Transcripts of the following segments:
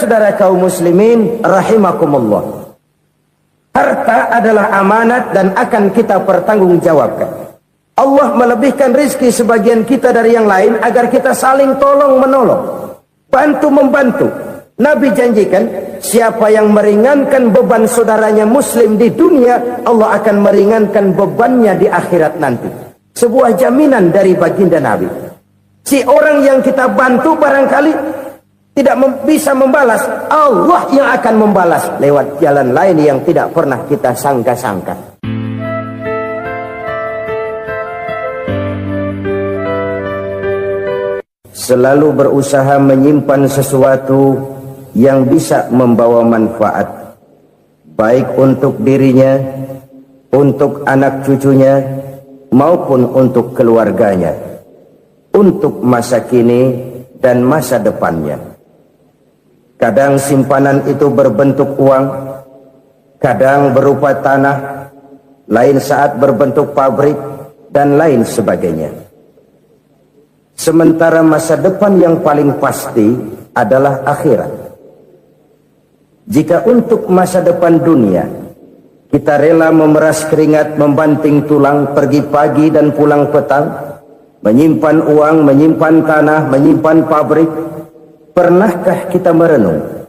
Saudara kaum muslimin rahimakumullah, harta adalah amanat dan akan kita pertanggungjawabkan. Allah melebihkan rizki sebagian kita dari yang lain agar kita saling tolong menolong, bantu membantu. Nabi janjikan, siapa yang meringankan beban saudaranya muslim di dunia, Allah akan meringankan bebannya di akhirat nanti. Sebuah jaminan dari baginda Nabi. Si orang yang kita bantu barangkali tidak bisa membalas, Allah yang akan membalas lewat jalan lain yang tidak pernah kita sangka-sangka. Selalu berusaha menyimpan sesuatu yang bisa membawa manfaat, baik untuk dirinya, untuk anak cucunya, maupun untuk keluarganya, untuk masa kini dan masa depannya. Kadang simpanan itu berbentuk uang, kadang berupa tanah, lain saat berbentuk pabrik, dan lain sebagainya. Sementara masa depan yang paling pasti adalah akhirat. Jika untuk masa depan dunia, kita rela memeras keringat, membanting tulang, pergi pagi dan pulang petang, menyimpan uang, menyimpan tanah, menyimpan pabrik, pernahkah kita merenung,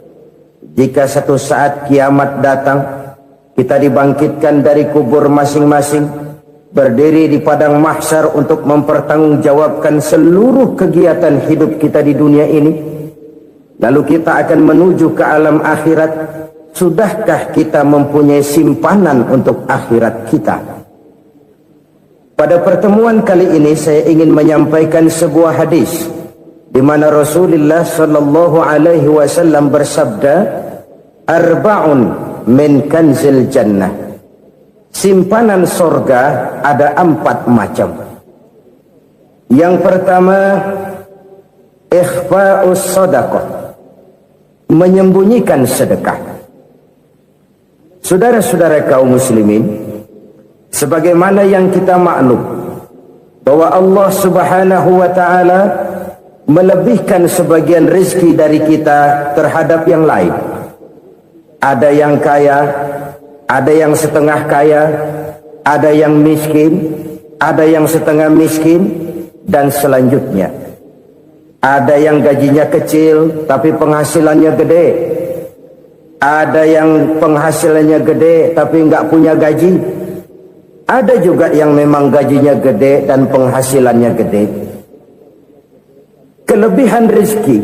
jika satu saat kiamat datang, kita dibangkitkan dari kubur masing-masing, berdiri di padang mahsyar untuk mempertanggungjawabkan seluruh kegiatan hidup kita di dunia ini, lalu kita akan menuju ke alam akhirat. Sudahkah kita mempunyai simpanan untuk akhirat kita? Pada pertemuan kali ini saya ingin menyampaikan sebuah hadis di mana Rasulullah sallallahu alaihi wasallam bersabda, arba'un min kanzil jannah. Simpanan sorga ada 4 macam. Yang pertama, ikhfa'us sadaqah, menyembunyikan sedekah. Saudara-saudara kaum muslimin, sebagaimana yang kita maklum bahwa Allah Subhanahu wa taala melebihkan sebagian rezeki dari kita terhadap yang lain. Ada yang kaya, ada yang setengah kaya, ada yang miskin, ada yang setengah miskin, dan selanjutnya. Ada yang gajinya kecil tapi penghasilannya gede. Ada yang penghasilannya gede tapi nggak punya gaji. Ada juga yang memang gajinya gede dan penghasilannya gede. Kelebihan rezeki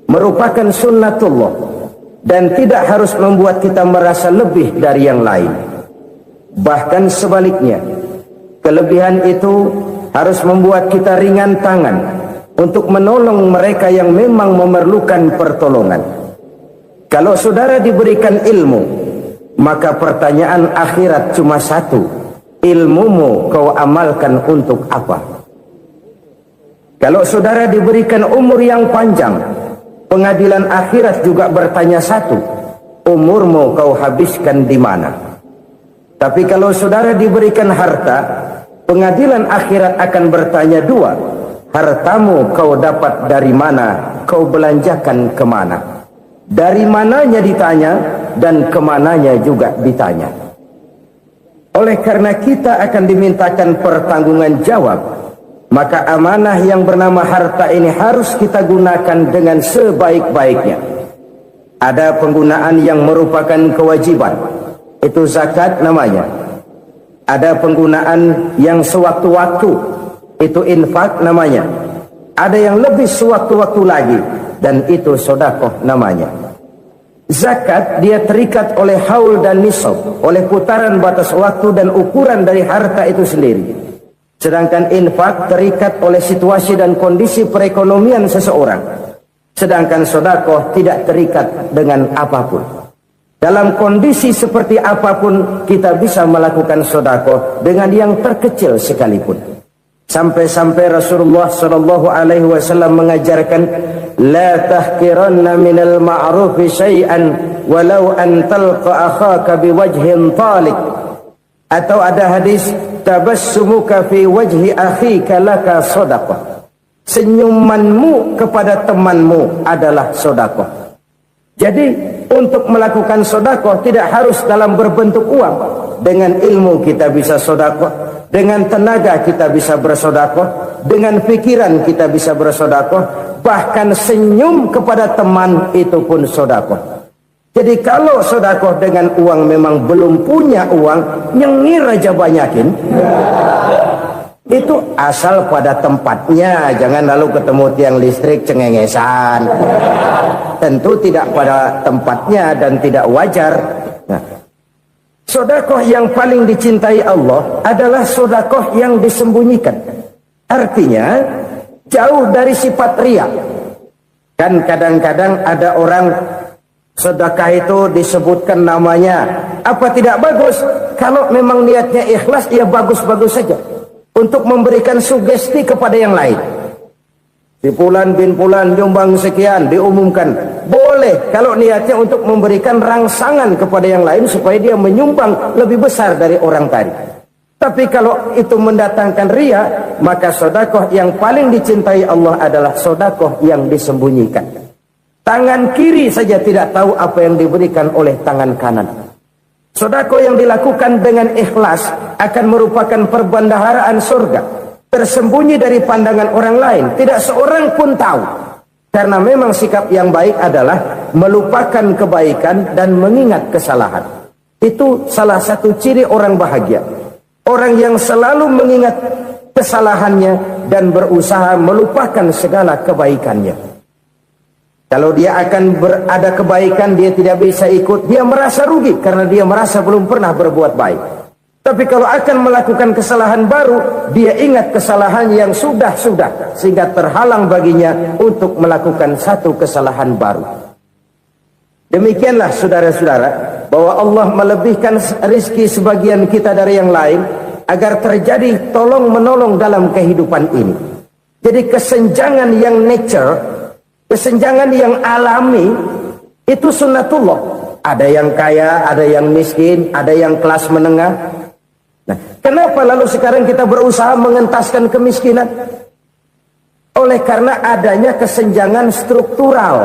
merupakan sunnatullah dan tidak harus membuat kita merasa lebih dari yang lain. Bahkan sebaliknya, kelebihan itu harus membuat kita ringan tangan untuk menolong mereka yang memang memerlukan pertolongan. Kalau saudara diberikan ilmu, maka pertanyaan akhirat cuma satu: ilmumu kau amalkan untuk apa? Kalau saudara diberikan umur yang panjang, pengadilan akhirat juga bertanya satu: umurmu kau habiskan di mana? Tapi kalau saudara diberikan harta, pengadilan akhirat akan bertanya dua: hartamu kau dapat dari mana? Kau belanjakan kemana? Dari mananya ditanya, dan kemananya juga ditanya. Oleh karena kita akan dimintakan pertanggungan jawab, maka amanah yang bernama harta ini harus kita gunakan dengan sebaik-baiknya. Ada penggunaan yang merupakan kewajiban, itu zakat namanya. Ada penggunaan yang sewaktu-waktu, itu infak namanya. Ada yang lebih sewaktu-waktu lagi, dan itu sedekah namanya. Zakat dia terikat oleh haul dan nisab, oleh putaran batas waktu dan ukuran dari harta itu sendiri. Sedangkan infak terikat oleh situasi dan kondisi perekonomian seseorang. Sedangkan sedekah tidak terikat dengan apapun. Dalam kondisi seperti apapun kita bisa melakukan sedekah dengan yang terkecil sekalipun. Sampai-sampai Rasulullah sallallahu alaihi wasallam mengajarkan, la tahqiranna minal ma'rufi syai'an walau an talqa akhaka biwajhin talik. Atau ada hadis, tabassumuka fi wajhi akhika laka sedekah. Senyumanmu kepada temanmu adalah sedekah. Jadi untuk melakukan sedekah tidak harus dalam berbentuk uang. Dengan ilmu kita bisa sedekah, dengan tenaga kita bisa bersedekah, dengan pikiran kita bisa bersedekah, bahkan senyum kepada teman itu pun sedekah. Jadi kalau sedekah dengan uang memang belum punya uang, nyengir aja banyakin. Itu asal pada tempatnya, jangan lalu ketemu tiang listrik cengengesan. Tentu tidak pada tempatnya dan tidak wajar. Nah, sedekah yang paling dicintai Allah adalah sedekah yang disembunyikan. Artinya jauh dari sifat riya. Kan kadang-kadang ada orang sedekah itu disebutkan namanya. Apa tidak bagus? Kalau memang niatnya ikhlas, ya bagus-bagus saja. Untuk memberikan sugesti kepada yang lain. Si Fulan bin Fulan nyumbang sekian, diumumkan. Boleh kalau niatnya untuk memberikan rangsangan kepada yang lain supaya dia menyumbang lebih besar dari orang tadi. Tapi kalau itu mendatangkan riya, maka sedekah yang paling dicintai Allah adalah sedekah yang disembunyikan. Tangan kiri saja tidak tahu apa yang diberikan oleh tangan kanan. Sedekah yang dilakukan dengan ikhlas akan merupakan perbendaharaan surga, tersembunyi dari pandangan orang lain, tidak seorang pun tahu. Karena memang sikap yang baik adalah melupakan kebaikan dan mengingat kesalahan. Itu salah satu ciri orang bahagia. Orang yang selalu mengingat kesalahannya dan berusaha melupakan segala kebaikannya. Kalau dia akan berada kebaikan, dia tidak bisa ikut, dia merasa rugi karena dia merasa belum pernah berbuat baik. Tapi kalau akan melakukan kesalahan baru, dia ingat kesalahan yang sudah-sudah, sehingga terhalang baginya untuk melakukan satu kesalahan baru. Demikianlah saudara-saudara, bahwa Allah melebihkan rizki sebagian kita dari yang lain, agar terjadi tolong-menolong dalam kehidupan ini. Jadi kesenjangan yang nature, kesenjangan yang alami, itu sunnatullah. Ada yang kaya, ada yang miskin, ada yang kelas menengah. Nah, kenapa lalu sekarang kita berusaha mengentaskan kemiskinan? Oleh karena adanya kesenjangan struktural.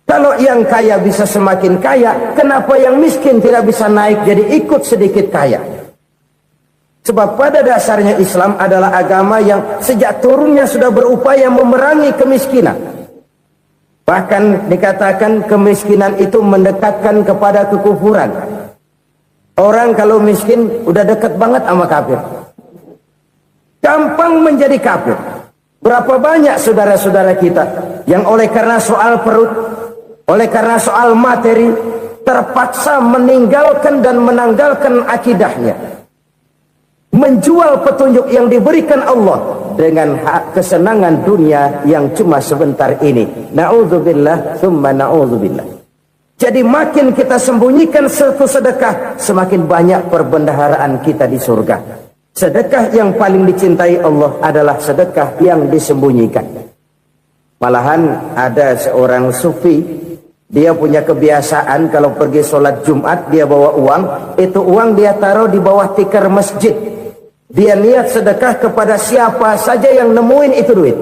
Kalau yang kaya bisa semakin kaya, kenapa yang miskin tidak bisa naik jadi ikut sedikit kaya? Sebab pada dasarnya Islam adalah agama yang sejak turunnya sudah berupaya memerangi kemiskinan. Bahkan dikatakan kemiskinan itu mendekatkan kepada kekufuran. Orang kalau miskin udah dekat banget sama kafir. Gampang menjadi kafir. Berapa banyak saudara-saudara kita yang oleh karena soal perut, oleh karena soal materi, terpaksa meninggalkan dan menanggalkan akidahnya. Menjual petunjuk yang diberikan Allah dengan kesenangan dunia yang cuma sebentar ini. Na'udzubillah, thumma na'udzubillah. Jadi makin kita sembunyikan satu sedekah, semakin banyak perbendaharaan kita di surga. Sedekah yang paling dicintai Allah adalah sedekah yang disembunyikan. Malahan ada seorang sufi, dia punya kebiasaan kalau pergi sholat Jumat dia bawa uang, itu uang dia taruh di bawah tikar masjid. Dia niat sedekah kepada siapa saja yang nemuin itu duit.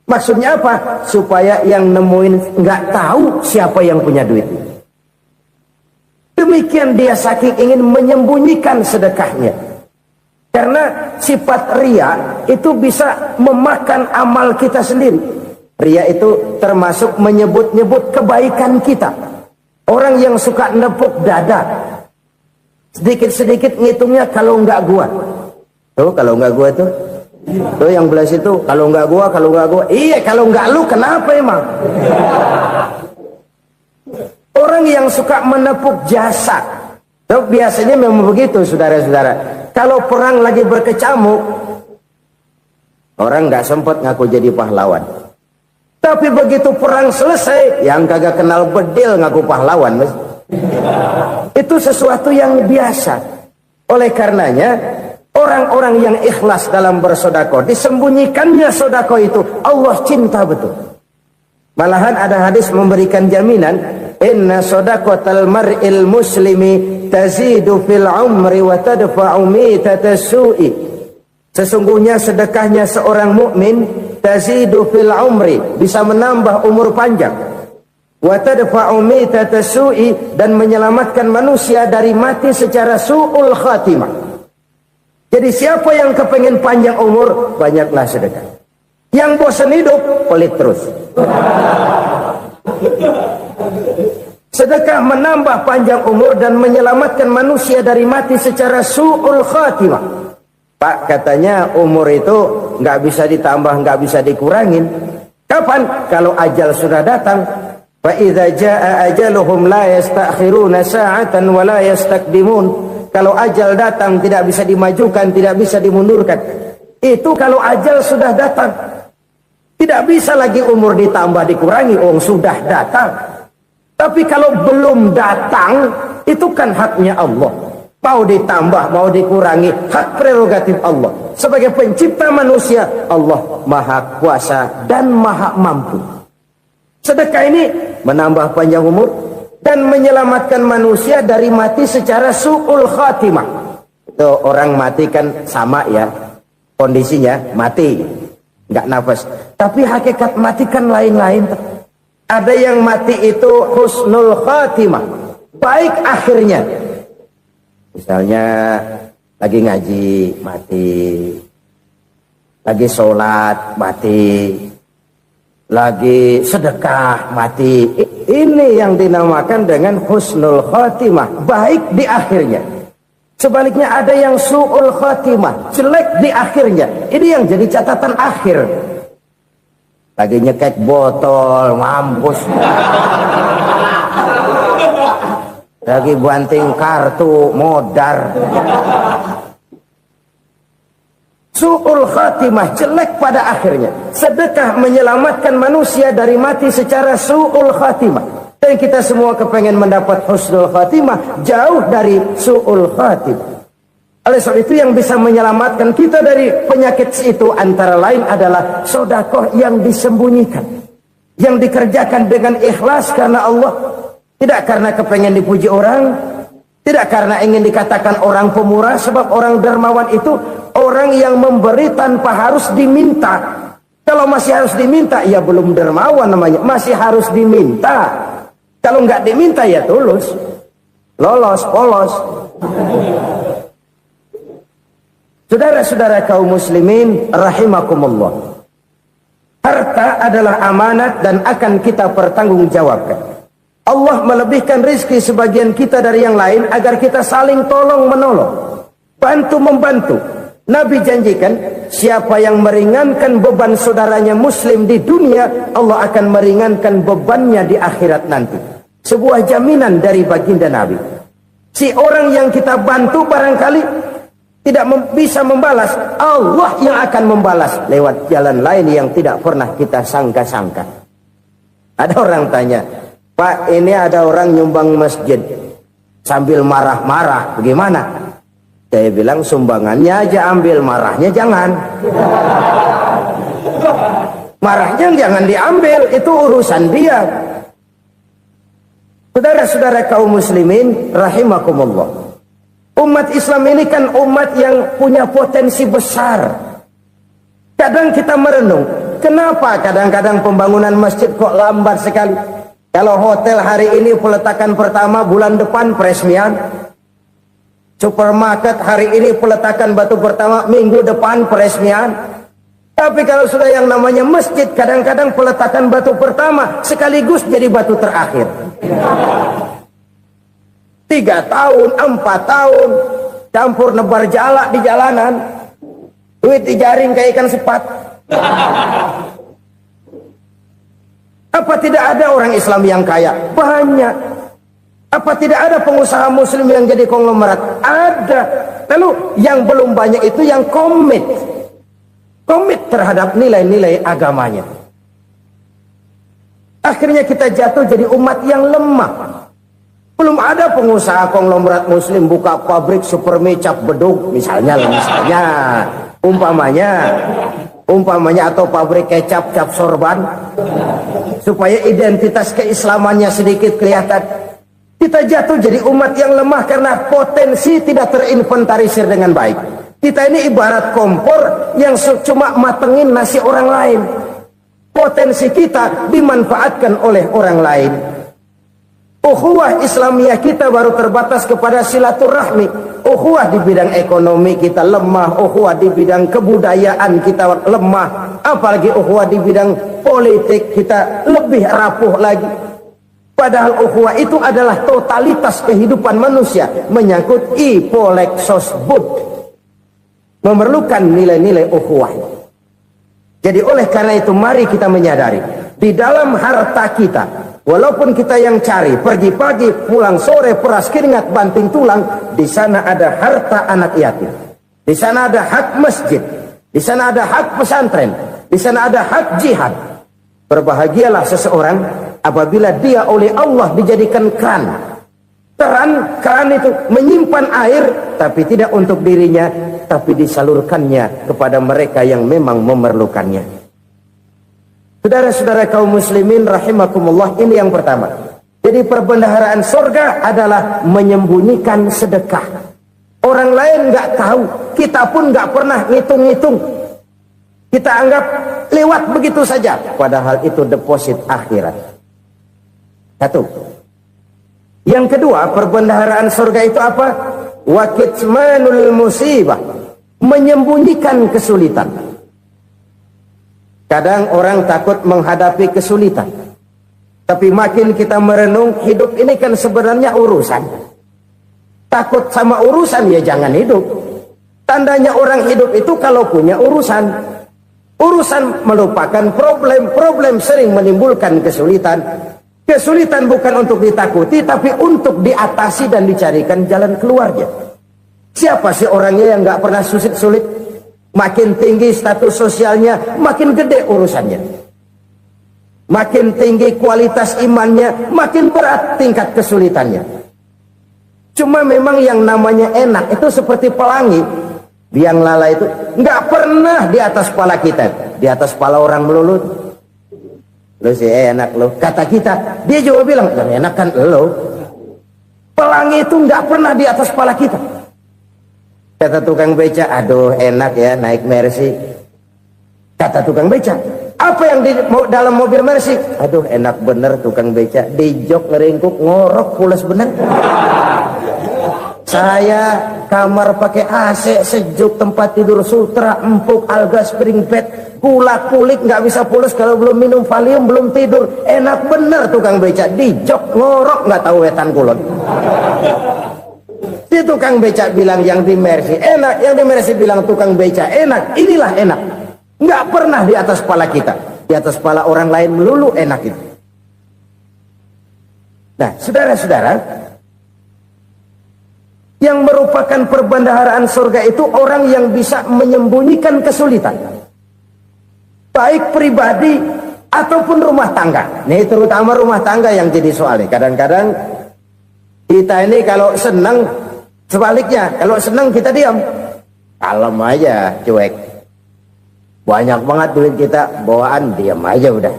Maksudnya apa? Supaya yang nemuin nggak tahu siapa yang punya duit. Demikian dia saking ingin menyembunyikan sedekahnya. Karena sifat riya itu bisa memakan amal kita sendiri. Riya itu termasuk menyebut-nyebut kebaikan kita. Orang yang suka nepuk dada, sedikit-sedikit ngitungnya kalau nggak gua. Tuh kalau nggak gua tuh. Tuh yang belah situ, kalau nggak gua, kalau nggak gua. Iya, kalau nggak lu kenapa emang? Orang yang suka menepuk jasa, tuh biasanya memang begitu, saudara-saudara. Kalau perang lagi berkecamuk, orang nggak sempat ngaku jadi pahlawan. Tapi begitu perang selesai, yang kagak kenal bedil ngaku pahlawan, mas. Itu sesuatu yang biasa. Oleh karenanya, orang-orang yang ikhlas dalam bersedekah, disembunyikannya sedekah itu, Allah cinta betul. Malahan ada hadis memberikan jaminan, inna sedaqatal mar'il muslimi tazidu fil umri wa tadfa'u mitatas su'i. Sesungguhnya sedekahnya seorang mukmin tazidu fil umri, bisa menambah umur panjang, wa tadfa'u mitata su'i, dan menyelamatkan manusia dari mati secara su'ul khatimah. Jadi siapa yang kepengen panjang umur, banyaklah sedekah. Yang bosan hidup, pelit terus. Sedekah menambah panjang umur dan menyelamatkan manusia dari mati secara su'ul khatimah. Pak, katanya umur itu nggak bisa ditambah, nggak bisa dikurangin. Kapan? Kalau ajal sudah datang. Fa idza jaa ajaluhum la yastakhiruna sa'atan wa la yastaqdimun. Kalau ajal datang tidak bisa dimajukan, tidak bisa dimundurkan. Itu kalau ajal sudah datang. Tidak bisa lagi umur ditambah dikurangi, sudah datang. Tapi kalau belum datang, itu kan haknya Allah. Mau ditambah, mau dikurangi, hak prerogatif Allah. Sebagai pencipta manusia, Allah Maha Kuasa dan Maha Mampu. Sedekah ini menambah panjang umur dan menyelamatkan manusia dari mati secara su'ul khatimah. Itu orang mati kan sama ya, kondisinya mati, nggak nafas. Tapi hakikat mati kan lain-lain. Ada yang mati itu husnul khatimah, baik akhirnya. Misalnya lagi ngaji mati, lagi sholat mati, lagi sedekah mati. Ini yang dinamakan dengan husnul khatimah, baik di akhirnya. Sebaliknya ada yang su'ul khatimah, jelek di akhirnya. Ini yang jadi catatan akhir. Lagi nyekek botol, mampus. Lagi banting kartu, modar. Su'ul khatimah, jelek pada akhirnya. Sedekah menyelamatkan manusia dari mati secara su'ul khatimah. Dan kita semua kepengen mendapat husnul khatimah, jauh dari su'ul khatimah. Oleh sebab itu yang bisa menyelamatkan kita dari penyakit itu antara lain adalah sedekah yang disembunyikan, yang dikerjakan dengan ikhlas karena Allah, tidak karena kepengen dipuji orang, tidak karena ingin dikatakan orang pemurah. Sebab orang dermawan itu orang yang memberi tanpa harus diminta. Kalau masih harus diminta, ya belum dermawan namanya, masih harus diminta. Kalau nggak diminta ya tulus, lolos, polos. Saudara-saudara kaum muslimin rahimakumullah, harta adalah amanat dan akan kita pertanggungjawabkan. Allah melebihkan rizki sebagian kita dari yang lain agar kita saling tolong menolong, bantu membantu. Nabi janjikan siapa yang meringankan beban saudaranya muslim di dunia, Allah akan meringankan bebannya di akhirat nanti. Sebuah jaminan dari baginda Nabi. Si orang yang kita bantu barangkali tidak bisa membalas, Allah yang akan membalas lewat jalan lain yang tidak pernah kita sangka-sangka. Ada orang tanya, Pak, ini ada orang nyumbang masjid sambil marah-marah, bagaimana? Saya bilang sumbangannya aja ambil, marahnya jangan. Marahnya jangan diambil, itu urusan dia. Saudara-saudara kaum muslimin rahimakumullah, umat Islam ini kan umat yang punya potensi besar. Kadang kita merenung, kenapa kadang-kadang pembangunan masjid kok lambat sekali? Kalau hotel hari ini peletakan pertama, bulan depan peresmian. Supermarket hari ini peletakan batu pertama, minggu depan peresmian. Tapi kalau sudah yang namanya masjid, kadang-kadang peletakan batu pertama sekaligus jadi batu terakhir. 3 tahun, 4 tahun, campur nebar jalak di jalanan, duit dijaring kayak ikan sepat. Apa tidak ada orang Islam yang kaya? Banyak. Apa tidak ada pengusaha muslim yang jadi konglomerat? Ada. Lalu yang belum banyak itu yang komit terhadap nilai-nilai agamanya. Akhirnya kita jatuh jadi umat yang lemah. Belum ada pengusaha konglomerat muslim buka pabrik supermi cap bedug misalnya umpamanya atau pabrik kecap cap sorban supaya identitas keislamannya sedikit kelihatan. Kita jatuh jadi umat yang lemah karena potensi tidak terinventarisir dengan baik. Kita ini ibarat kompor yang cuma matengin nasi orang lain. potensi kita dimanfaatkan oleh orang lain. Ukhuwah Islamiyah kita baru terbatas kepada silaturahmi. Ukhuwah di bidang ekonomi kita lemah, ukhuwah di bidang kebudayaan kita lemah, apalagi ukhuwah di bidang politik kita lebih rapuh lagi. Padahal ukhuwah itu adalah totalitas kehidupan manusia, menyangkut ipolek sosbud, memerlukan nilai-nilai ukhuwah. Jadi oleh karena itu mari kita menyadari, di dalam harta kita, walaupun kita yang cari, pergi pagi, pulang sore, peras keringat, banting tulang, di sana ada harta anak yatim. Di sana ada hak masjid. Di sana ada hak pesantren. Di sana ada hak jihad. Berbahagialah seseorang apabila dia oleh Allah dijadikan keran. Keran itu menyimpan air, tapi tidak untuk dirinya, tapi disalurkannya kepada mereka yang memang memerlukannya. Saudara-saudara kaum muslimin rahimakumullah, ini yang pertama. Jadi perbendaharaan surga adalah menyembunyikan sedekah. Orang lain nggak tahu, kita pun nggak pernah ngitung-ngitung. Kita anggap lewat begitu saja, padahal itu deposit akhirat. Satu. Yang kedua, perbendaharaan surga itu apa? Wa kitmanul musibah, menyembunyikan kesulitan. Kadang orang takut menghadapi kesulitan. Tapi makin kita merenung, hidup ini kan sebenarnya urusan. Takut sama urusan, ya jangan hidup. Tandanya orang hidup itu kalau punya urusan. Urusan melupakan problem. Problem sering menimbulkan kesulitan. Kesulitan bukan untuk ditakuti, tapi untuk diatasi dan dicarikan jalan keluarnya. Siapa sih orangnya yang gak pernah sulit-sulit? Makin tinggi status sosialnya, makin gede urusannya. Makin tinggi kualitas imannya, makin berat tingkat kesulitannya. Cuma memang yang namanya enak itu seperti pelangi. Biang lala itu nggak pernah di atas kepala kita, di atas kepala orang melulu. Lu sih enak lu, kata kita. Dia juga bilang, yang enak kan lu. Pelangi itu nggak pernah di atas kepala kita. Kata tukang beca, aduh enak ya naik Mercy. Kata tukang beca, apa yang di dalam mobil Mercy? Aduh enak bener tukang beca, di jok ngeringkuk ngorok pules bener. Saya kamar pakai AC sejuk, tempat tidur sutra empuk, alga spring bed, gula kulik nggak bisa pules kalau belum minum Valium, belum tidur. Enak bener tukang beca, di jok ngorok nggak tahu wetan kulon. Si tukang beca bilang yang di Mercy enak, yang di Mercy bilang tukang beca enak. Inilah enak, nggak pernah di atas kepala kita, di atas kepala orang lain melulu enak itu. Nah, saudara-saudara, yang merupakan perbendaharaan surga itu orang yang bisa menyembunyikan kesulitan, baik pribadi ataupun rumah tangga. Nih terutama rumah tangga yang jadi soalnya. Kadang-kadang kita ini kalau senang, sebaliknya kalau senang kita diam, kalem aja, cuek. Banyak banget duit kita bawaan, diam aja udah.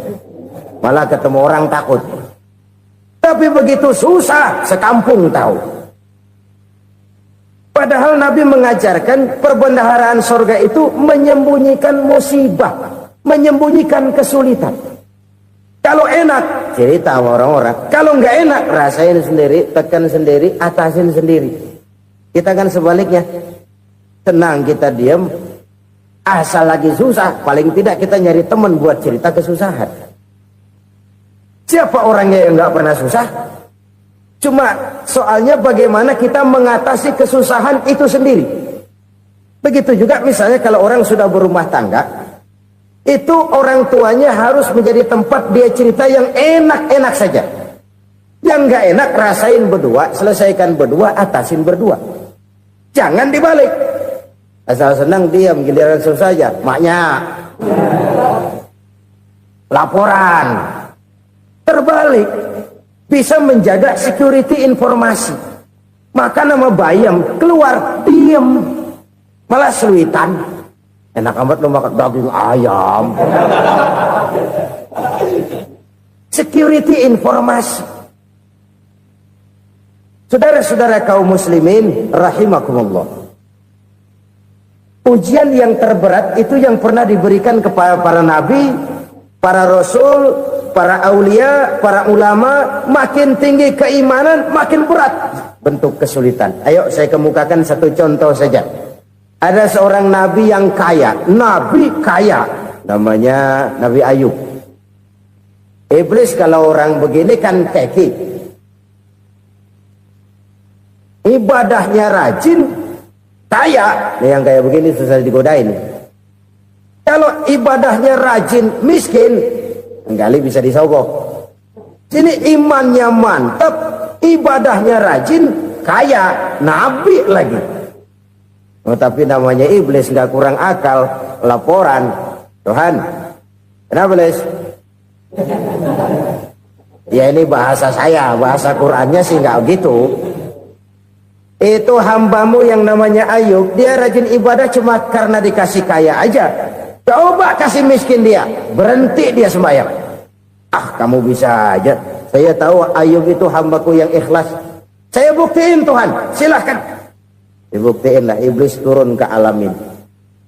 Malah ketemu orang takut. Tapi begitu susah, sekampung tahu. Padahal Nabi mengajarkan perbendaharaan surga itu menyembunyikan musibah, menyembunyikan kesulitan. Kalau enak, cerita sama orang-orang. Kalau nggak enak, rasain sendiri, tekan sendiri, atasin sendiri. Kita kan sebaliknya, tenang kita diam, asal lagi susah, paling tidak kita nyari teman buat cerita kesusahan. Siapa orangnya yang nggak pernah susah? Cuma soalnya bagaimana kita mengatasi kesusahan itu sendiri. Begitu juga misalnya kalau orang sudah berumah tangga, itu orang tuanya harus menjadi tempat dia cerita yang enak-enak saja. Yang nggak enak rasain berdua, selesaikan berdua, atasin berdua. Jangan dibalik. Asal senang diam, giliran susah aja. Maknya laporan. Terbalik. Bisa menjaga security informasi. Maka nama bayam keluar diam, malah seluitan. Enak amat lo makan daging ayam. Security informasi. Saudara-saudara kaum muslimin rahimakumullah, ujian yang terberat itu yang pernah diberikan kepada para nabi, para rasul, para aulia, para ulama, makin tinggi keimanan, makin berat bentuk kesulitan. Ayo saya kemukakan satu contoh saja. Ada seorang nabi yang kaya, nabi kaya, namanya Nabi Ayub. Iblis kalau orang begini kan keki, ibadahnya rajin, kaya. Nih yang kayak begini susah digodain. Kalau ibadahnya rajin, miskin, kali bisa disogok. Sini imannya mantap, ibadahnya rajin, kaya, nabi lagi. Oh, tapi namanya iblis, nggak kurang akal. Laporan, Tuhan, kenapa Les? Ya ini bahasa saya, bahasa Qurannya sih nggak gitu. Itu hambamu yang namanya Ayub, dia rajin ibadah cuma karena dikasih kaya aja. Coba kasih miskin dia, berhenti dia sembahyang. Ah, kamu bisa aja. Saya tahu Ayub itu hambaku yang ikhlas. Saya buktiin Tuhan, silahkan. Dibuktiin lah, iblis turun ke alamin.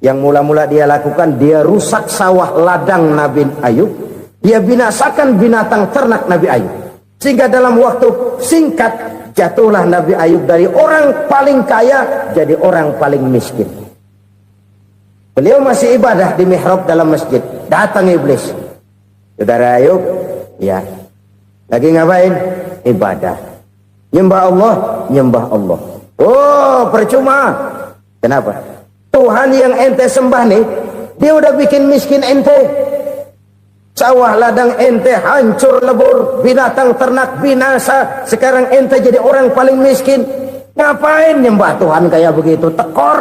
Yang mula-mula dia lakukan, dia rusak sawah ladang Nabi Ayub. Dia binasakan binatang ternak Nabi Ayub. Sehingga dalam waktu singkat, jatuhlah Nabi Ayub dari orang paling kaya, jadi orang paling miskin. Beliau masih ibadah di mihrab dalam masjid. Datang iblis. Saudara Ayub, ya. Lagi ngapain? Ibadah. Nyembah Allah, nyembah Allah. Oh, percuma. Kenapa? Tuhan yang ente sembah nih, dia udah bikin miskin ente. Sawah ladang ente hancur lebur, binatang ternak binasa. Sekarang ente jadi orang paling miskin. Ngapain nyembah Tuhan kayak begitu? Tekor.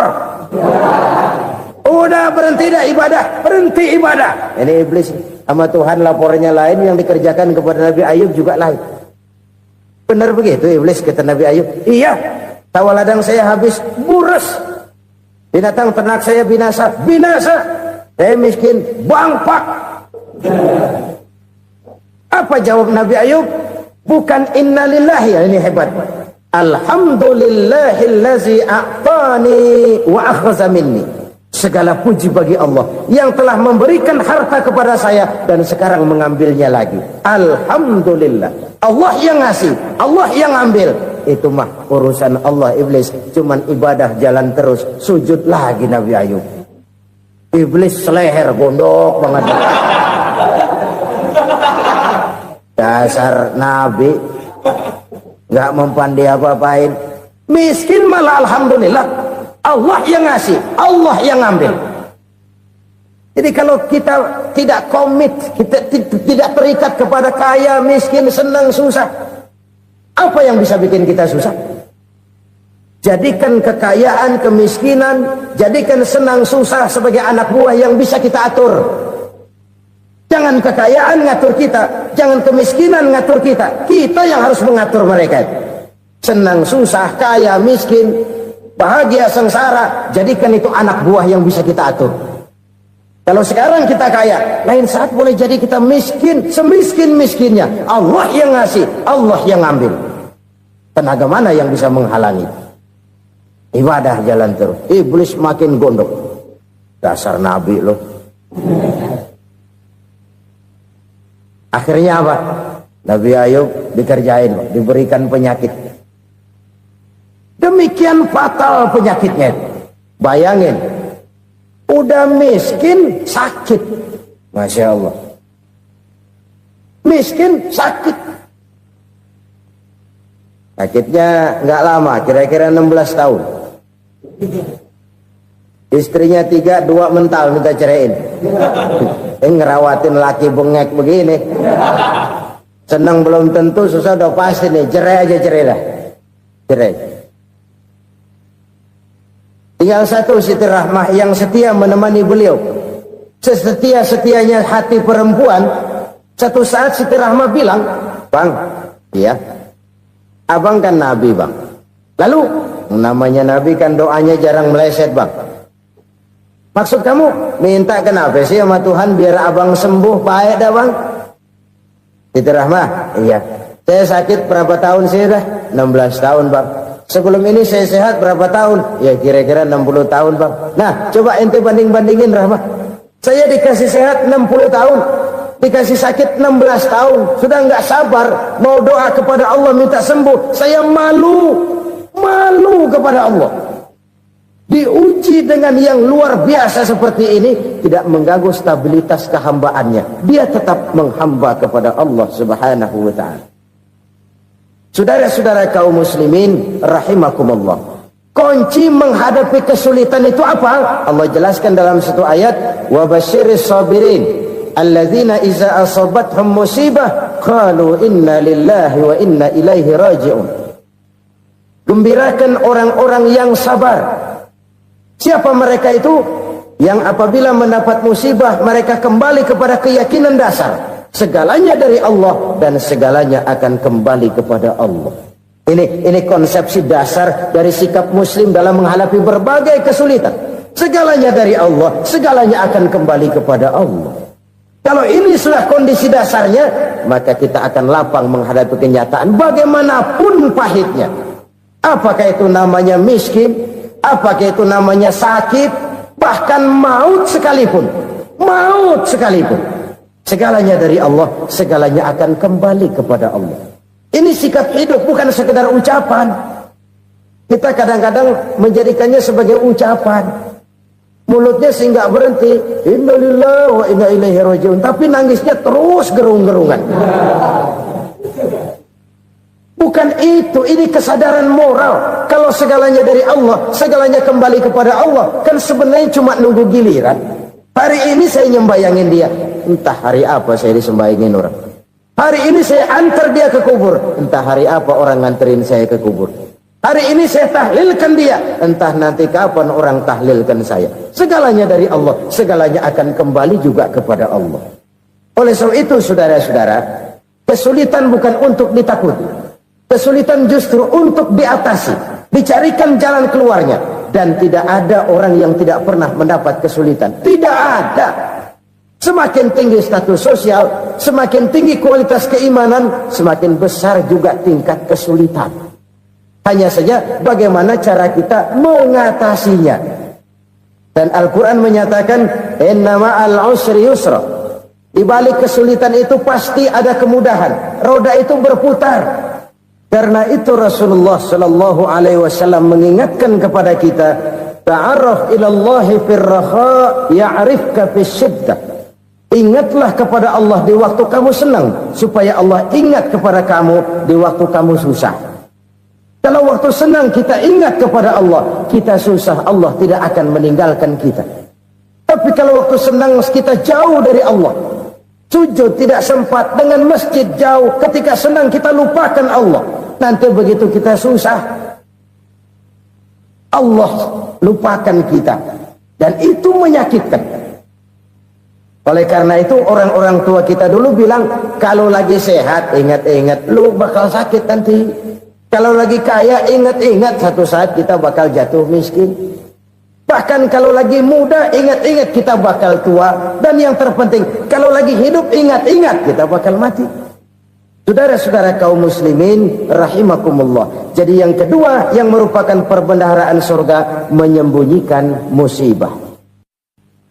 Udah berhenti dah ibadah, berhenti ibadah. Ini iblis sama Tuhan lapornya lain, yang dikerjakan kepada Nabi Ayub juga lain. Benar begitu iblis, kata Nabi Ayub. Iya, sawah ladang saya habis, buras. Binatang ternak saya binasa, binasa. Saya miskin, bangpak. Apa jawab Nabi Ayub? Bukan innalillahi, ini hebat. Alhamdulillahillazi a'tani wa akhza minni. Segala puji bagi Allah yang telah memberikan harta kepada saya dan sekarang mengambilnya lagi. Alhamdulillah. Allah yang ngasih, Allah yang ambil. Itu mah urusan Allah. Iblis cuman ibadah jalan terus, sujud lagi Nabi Ayub. Iblis seleher gondok banget. Dasar Nabi nggak mempan dia apa-apain. Miskin malah alhamdulillah. Allah yang ngasih, Allah yang ambil. Jadi kalau kita tidak komit, kita tidak terikat kepada kaya, miskin, senang, susah, apa yang bisa bikin kita susah? Jadikan kekayaan, kemiskinan, jadikan senang, susah sebagai anak buah yang bisa kita atur. Jangan kekayaan ngatur kita, jangan kemiskinan ngatur kita. Kita yang harus mengatur mereka. Senang, susah, kaya, miskin, bahagia, sengsara, jadikan itu anak buah yang bisa kita atur. Kalau sekarang kita kaya, lain saat boleh jadi kita miskin, semiskin-miskinnya. Allah yang ngasih, Allah yang ambil. Tenaga mana yang bisa menghalangi? Ibadah jalan terus. Iblis makin gondok. Dasar Nabi loh. Akhirnya apa? Nabi Ayub dikerjain, diberikan penyakit. Demikian fatal penyakitnya. Bayangin, udah miskin sakit. Masya Allah. Miskin sakit. Sakitnya nggak lama, kira-kira 16 tahun. Istrinya 3, 2 mental minta ceraiin. Ngerawatin laki bengek begini. Senang belum tentu, susah udah pasti nih. Cerai aja, cerai dah. Cerai. Tinggal satu Siti Rahmah yang setia menemani beliau. Sesetia-setianya hati perempuan. Satu saat Siti Rahmah bilang, "Bang, iya, abang kan Nabi bang. Lalu, namanya Nabi kan doanya jarang meleset bang. Maksud kamu minta kenapa sih sama Tuhan biar abang sembuh baik dah bang?" Siti Rahmah, iya. Saya sakit berapa tahun sih dah? 16 tahun bang. Sebelum ini saya sehat berapa tahun? Ya kira-kira 60 tahun bang. Nah coba ente banding-bandingin Rahmah. Saya dikasih sehat 60 tahun. dikasih sakit 16 tahun, sudah nggak sabar mau doa kepada Allah minta sembuh. Saya malu kepada Allah. Diuji dengan yang luar biasa seperti ini, tidak mengganggu stabilitas kehambaannya. Dia tetap menghamba kepada Allah Subhanahu wa ta'ala. Saudara-saudara kaum muslimin rahimakumullah, kunci menghadapi kesulitan itu apa? Allah jelaskan dalam satu ayat, wa basyiris sabirin alladzina iza asabathum musibah qalu inna lillahi wa inna ilaihi raji'un. Gembirakan orang-orang yang sabar. Siapa mereka itu? Yang apabila mendapat musibah mereka kembali kepada keyakinan dasar, segalanya dari Allah dan segalanya akan kembali kepada Allah. Ini konsepsi dasar dari sikap muslim dalam menghadapi berbagai kesulitan. Segalanya dari Allah, segalanya akan kembali kepada Allah. Kalau ini sudah kondisi dasarnya, maka kita akan lapang menghadapi kenyataan bagaimanapun pahitnya. Apakah itu namanya miskin, apakah itu namanya sakit, bahkan maut sekalipun. Segalanya dari Allah, segalanya akan kembali kepada Allah. Ini sikap hidup, bukan sekedar ucapan. Kita kadang-kadang menjadikannya sebagai ucapan. Mulutnya sih nggak berhenti, innalillahi wa inna ilaihi raji'un, tapi nangisnya terus gerung-gerungan. Bukan itu, ini kesadaran moral. Kalau segalanya dari Allah, segalanya kembali kepada Allah, kan sebenarnya cuma nunggu giliran. Hari ini saya nyembayangin dia, entah hari apa saya disembayangin orang. Hari ini saya antar dia ke kubur, entah hari apa orang nganterin saya ke kubur. Hari ini saya tahlilkan dia, entah nanti kapan orang tahlilkan saya. Segalanya dari Allah, segalanya akan kembali juga kepada Allah. Oleh sebab itu saudara-saudara, kesulitan bukan untuk ditakuti. Kesulitan justru untuk diatasi, dicarikan jalan keluarnya. Dan tidak ada orang yang tidak pernah mendapat kesulitan. Tidak ada. Semakin tinggi status sosial, semakin tinggi kualitas keimanan, semakin besar juga tingkat kesulitan. Hanya saja bagaimana cara kita mengatasinya. Dan Al-Quran menyatakan, inna ma'al usri yusra. Di balik kesulitan itu pasti ada kemudahan. Roda itu berputar. Karena itu Rasulullah sallallahu alaihi wasallam mengingatkan kepada kita, ta'arraf ila Allah fir raha ya'rifka fis syiddah. Ingatlah kepada Allah di waktu kamu senang, supaya Allah ingat kepada kamu di waktu kamu susah. Kalau waktu senang kita ingat kepada Allah, kita susah, Allah tidak akan meninggalkan kita. Tapi kalau waktu senang kita jauh dari Allah, sujud tidak sempat, dengan masjid jauh, ketika senang kita lupakan Allah. Nanti begitu kita susah, Allah lupakan kita. Dan itu menyakitkan. Oleh karena itu orang-orang tua kita dulu bilang, kalau lagi sehat ingat-ingat lu bakal sakit nanti. Kalau lagi kaya ingat-ingat satu saat kita bakal jatuh miskin. Bahkan kalau lagi muda ingat-ingat kita bakal tua. Dan yang terpenting, kalau lagi hidup ingat-ingat kita bakal mati. Saudara-saudara kaum muslimin rahimakumullah. Jadi yang kedua yang merupakan perbendaharaan surga, menyembunyikan musibah.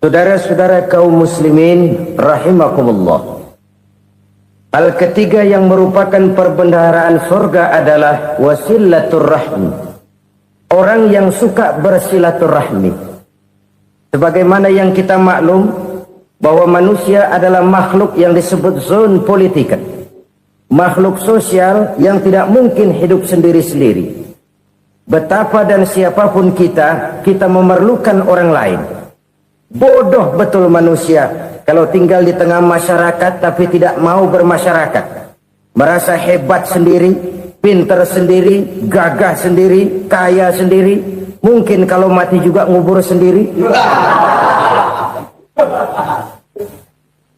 Saudara-saudara kaum muslimin rahimakumullah. Hal ketiga yang merupakan perbendaharaan surga adalah wasilatur rahmi. Orang yang suka bersilaturahmi. Sebagaimana yang kita maklum bahwa manusia adalah makhluk yang disebut zon politika. Makhluk sosial yang tidak mungkin hidup sendiri-sendiri. Betapa dan siapapun kita memerlukan orang lain. Bodoh betul manusia kalau tinggal di tengah masyarakat tapi tidak mau bermasyarakat. Merasa hebat sendiri, pintar sendiri, gagah sendiri, kaya sendiri. Mungkin kalau mati juga ngubur sendiri.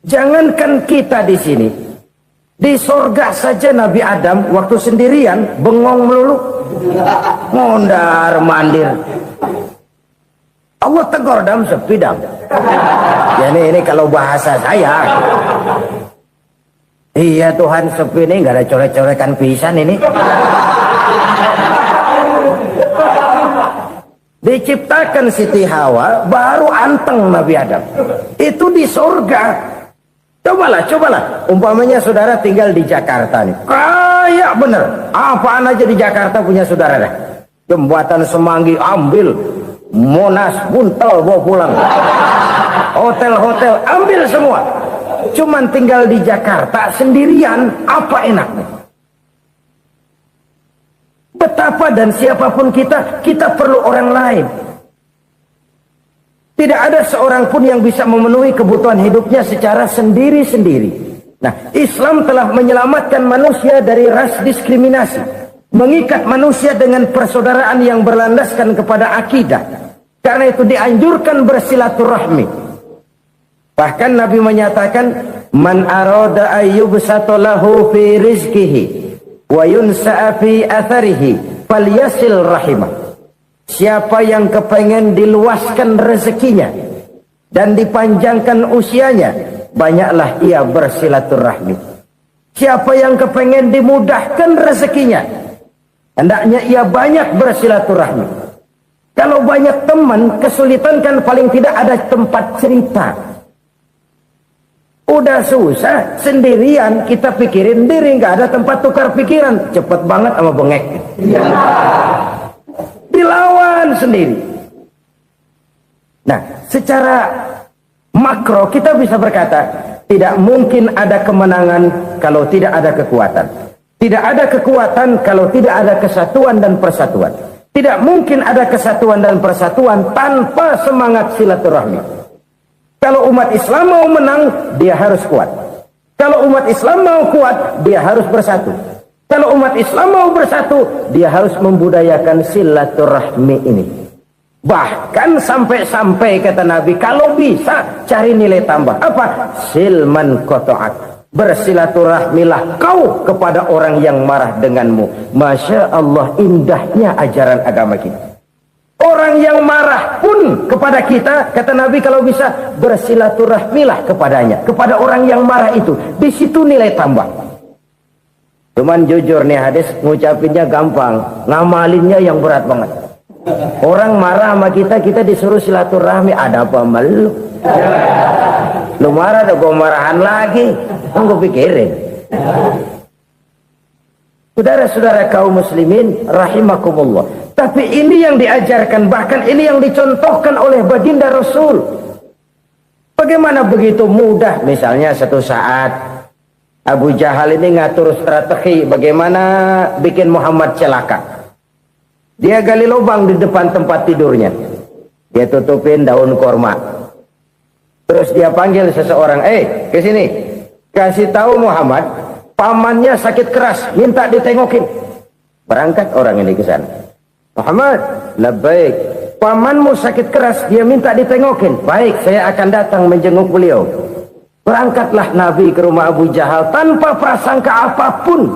Jangankan kita di sini, di sorga saja Nabi Adam waktu sendirian bengong melulu, mondar mandir. Allah tegur dam sepi dam. Ya ini kalau bahasa saya. Iya Tuhan sepi ini nggak ada coret-coretan pisan ini. Diciptakan Siti Hawa baru anteng Nabi Adam. Itu di sorga. Cobalah. Umpamanya saudara tinggal di Jakarta nih. Kayak bener. Apaan aja di Jakarta punya saudara dah. Jembatan Semanggi ambil. Monas, Buntel bawa pulang. Hotel-hotel ambil semua. Cuman tinggal di Jakarta sendirian. Apa enaknya? Betapa dan siapapun kita perlu orang lain. Tidak ada seorang pun yang bisa memenuhi kebutuhan hidupnya secara sendiri-sendiri. Nah, Islam telah menyelamatkan manusia dari ras diskriminasi. Mengikat manusia dengan persaudaraan yang berlandaskan kepada akidah. Karena itu dianjurkan bersilaturahmi. Bahkan Nabi menyatakan, Man arada ayyubsata lahu fi rizkihi wa yunsa'a fi atharihi falyasil rahimah. Siapa yang kepengen diluaskan rezekinya dan dipanjangkan usianya, banyaklah ia bersilaturahmi. Siapa yang kepengen dimudahkan rezekinya, hendaknya ia banyak bersilaturahmi. Kalau banyak teman, kesulitan kan paling tidak ada tempat cerita. Udah susah, sendirian kita pikirin diri, nggak ada tempat tukar pikiran. Cepet banget sama bengek. Dilawan sendiri. Nah, secara makro kita bisa berkata, tidak mungkin ada kemenangan kalau tidak ada kekuatan. Tidak ada kekuatan kalau tidak ada kesatuan dan persatuan. Tidak mungkin ada kesatuan dan persatuan tanpa semangat silaturahmi. Kalau umat Islam mau menang, dia harus kuat. Kalau umat Islam mau kuat, dia harus bersatu. Kalau umat Islam mau bersatu, dia harus membudayakan silaturahmi ini. Bahkan sampai-sampai kata Nabi, kalau bisa cari nilai tambah. Apa? Silman qata'ak. Bersilaturahmilah kau kepada orang yang marah denganmu. Masya Allah, indahnya ajaran agama kita. Orang yang marah pun kepada kita, kata Nabi, kalau bisa bersilaturahmilah kepadanya, kepada orang yang marah itu. Di situ nilai tambah. Cuman jujur nih hadis, ngucapinnya gampang, ngamalinnya yang berat banget. Orang marah sama kita, kita disuruh silaturahmi. Ada apa sama lu? Lu marah, ada gua marahan lagi. Tunggu pikirin. Saudara-saudara kaum muslimin rahimakumullah. Tapi ini yang diajarkan, bahkan ini yang dicontohkan oleh baginda Rasul. Bagaimana begitu mudah, misalnya satu saat Abu Jahal ini ngatur strategi bagaimana bikin Muhammad celaka. Dia gali lubang di depan tempat tidurnya. Dia tutupin daun korma. Terus dia panggil seseorang, ke sini. Kasih tahu Muhammad, pamannya sakit keras, minta ditengokin. Berangkat orang ini ke sana. Muhammad, labbaik. Pamanmu sakit keras, dia minta ditengokin. Baik, saya akan datang menjenguk beliau. Berangkatlah Nabi ke rumah Abu Jahal tanpa prasangka apapun.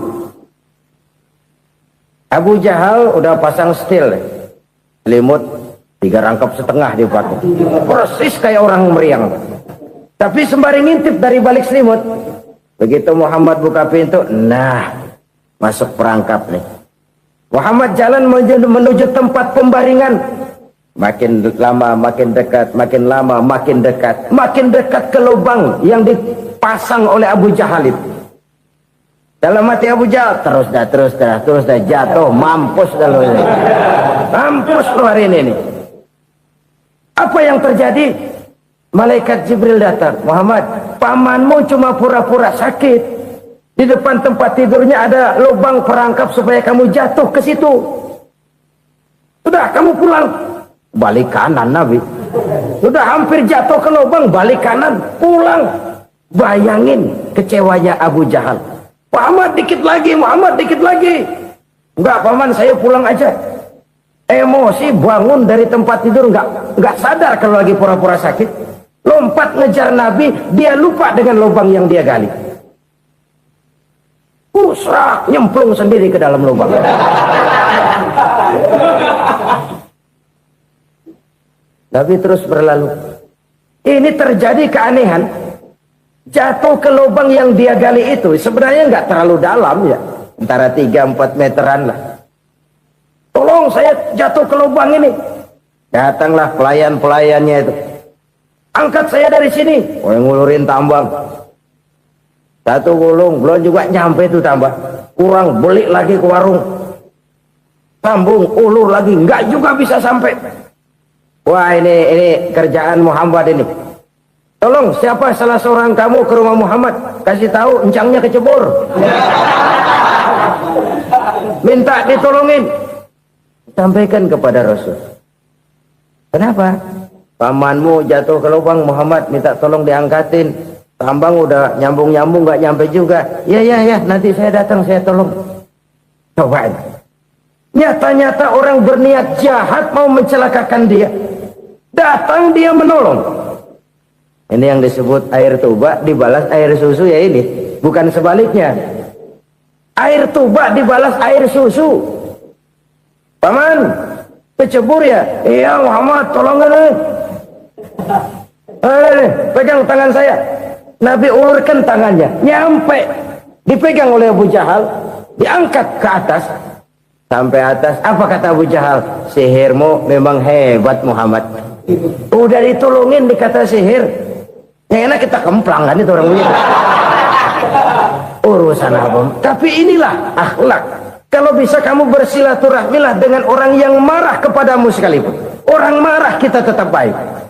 Abu Jahal udah pasang setil, selimut 3 rangkap setengah dipakai, persis kayak orang meriang. Tapi sembari ngintip dari balik selimut, begitu Muhammad buka pintu, nah masuk perangkap nih. Muhammad jalan menuju tempat pembaringan. Makin lama makin dekat, makin lama makin dekat, makin dekat ke lubang yang dipasang oleh Abu Jahal itu. Dalam hati Abu Jahal, terus dah jatuh, mampus dah lo ini. Mampus lo hari ini. Apa yang terjadi? Malaikat Jibril datang. Muhammad, pamanmu cuma pura-pura sakit. Di depan tempat tidurnya ada lubang perangkap supaya kamu jatuh ke situ. Sudah, kamu pulang. Balik kanan Nabi. Sudah hampir jatuh ke lubang, balik kanan, pulang. Bayangin kecewanya Abu Jahal. Muhammad dikit lagi, Muhammad dikit lagi. Enggak, paman, saya pulang aja. Emosi bangun dari tempat tidur, enggak sadar kalau lagi pura-pura sakit. Lompat ngejar Nabi, dia lupa dengan lubang yang dia gali. Serak, nyemplung sendiri ke dalam lubang. Nabi terus berlalu. Ini terjadi keanehan. Jatuh ke lubang yang dia gali itu sebenarnya nggak terlalu dalam ya, antara 3-4 meteran lah. Tolong, saya jatuh ke lubang ini. Datanglah pelayan-pelayannya itu. Angkat saya dari sini. Oh, yang ngulurin tambang. Satu gulung belum juga nyampe itu tambah. Kurang beli lagi ke warung. Sambung ulur lagi enggak juga bisa sampai. Wah ini kerjaan Muhammad ini. Tolong siapa salah seorang kamu ke rumah Muhammad, kasih tahu encangnya kecebur. Minta ditolongin. Sampaikan kepada Rasul. Kenapa? Pamanmu jatuh ke lubang, Muhammad minta tolong diangkatin. Tambang udah nyambung-nyambung nggak nyampe juga. Ya, nanti saya datang saya tolong. Coba. Nyata-nyata orang berniat jahat mau mencelakakan dia. Datang dia menolong. Ini yang disebut air tuba dibalas air susu ya ini. Bukan sebaliknya. Air tuba dibalas air susu. Paman, kecebur ya? Iya Muhammad, tolong ini. Pegang tangan saya. Nabi ulurkan tangannya, nyampe, dipegang oleh Abu Jahal, diangkat ke atas, sampai atas. Apa kata Abu Jahal? Sihirmu memang hebat Muhammad. Udah ditolongin dikata sihir, yang enak kita kemplang kan itu orang begitu. Urusan apa? Tapi inilah akhlak. Kalau bisa kamu bersilaturahmilah dengan orang yang marah kepadamu sekalipun. Orang marah kita tetap baik.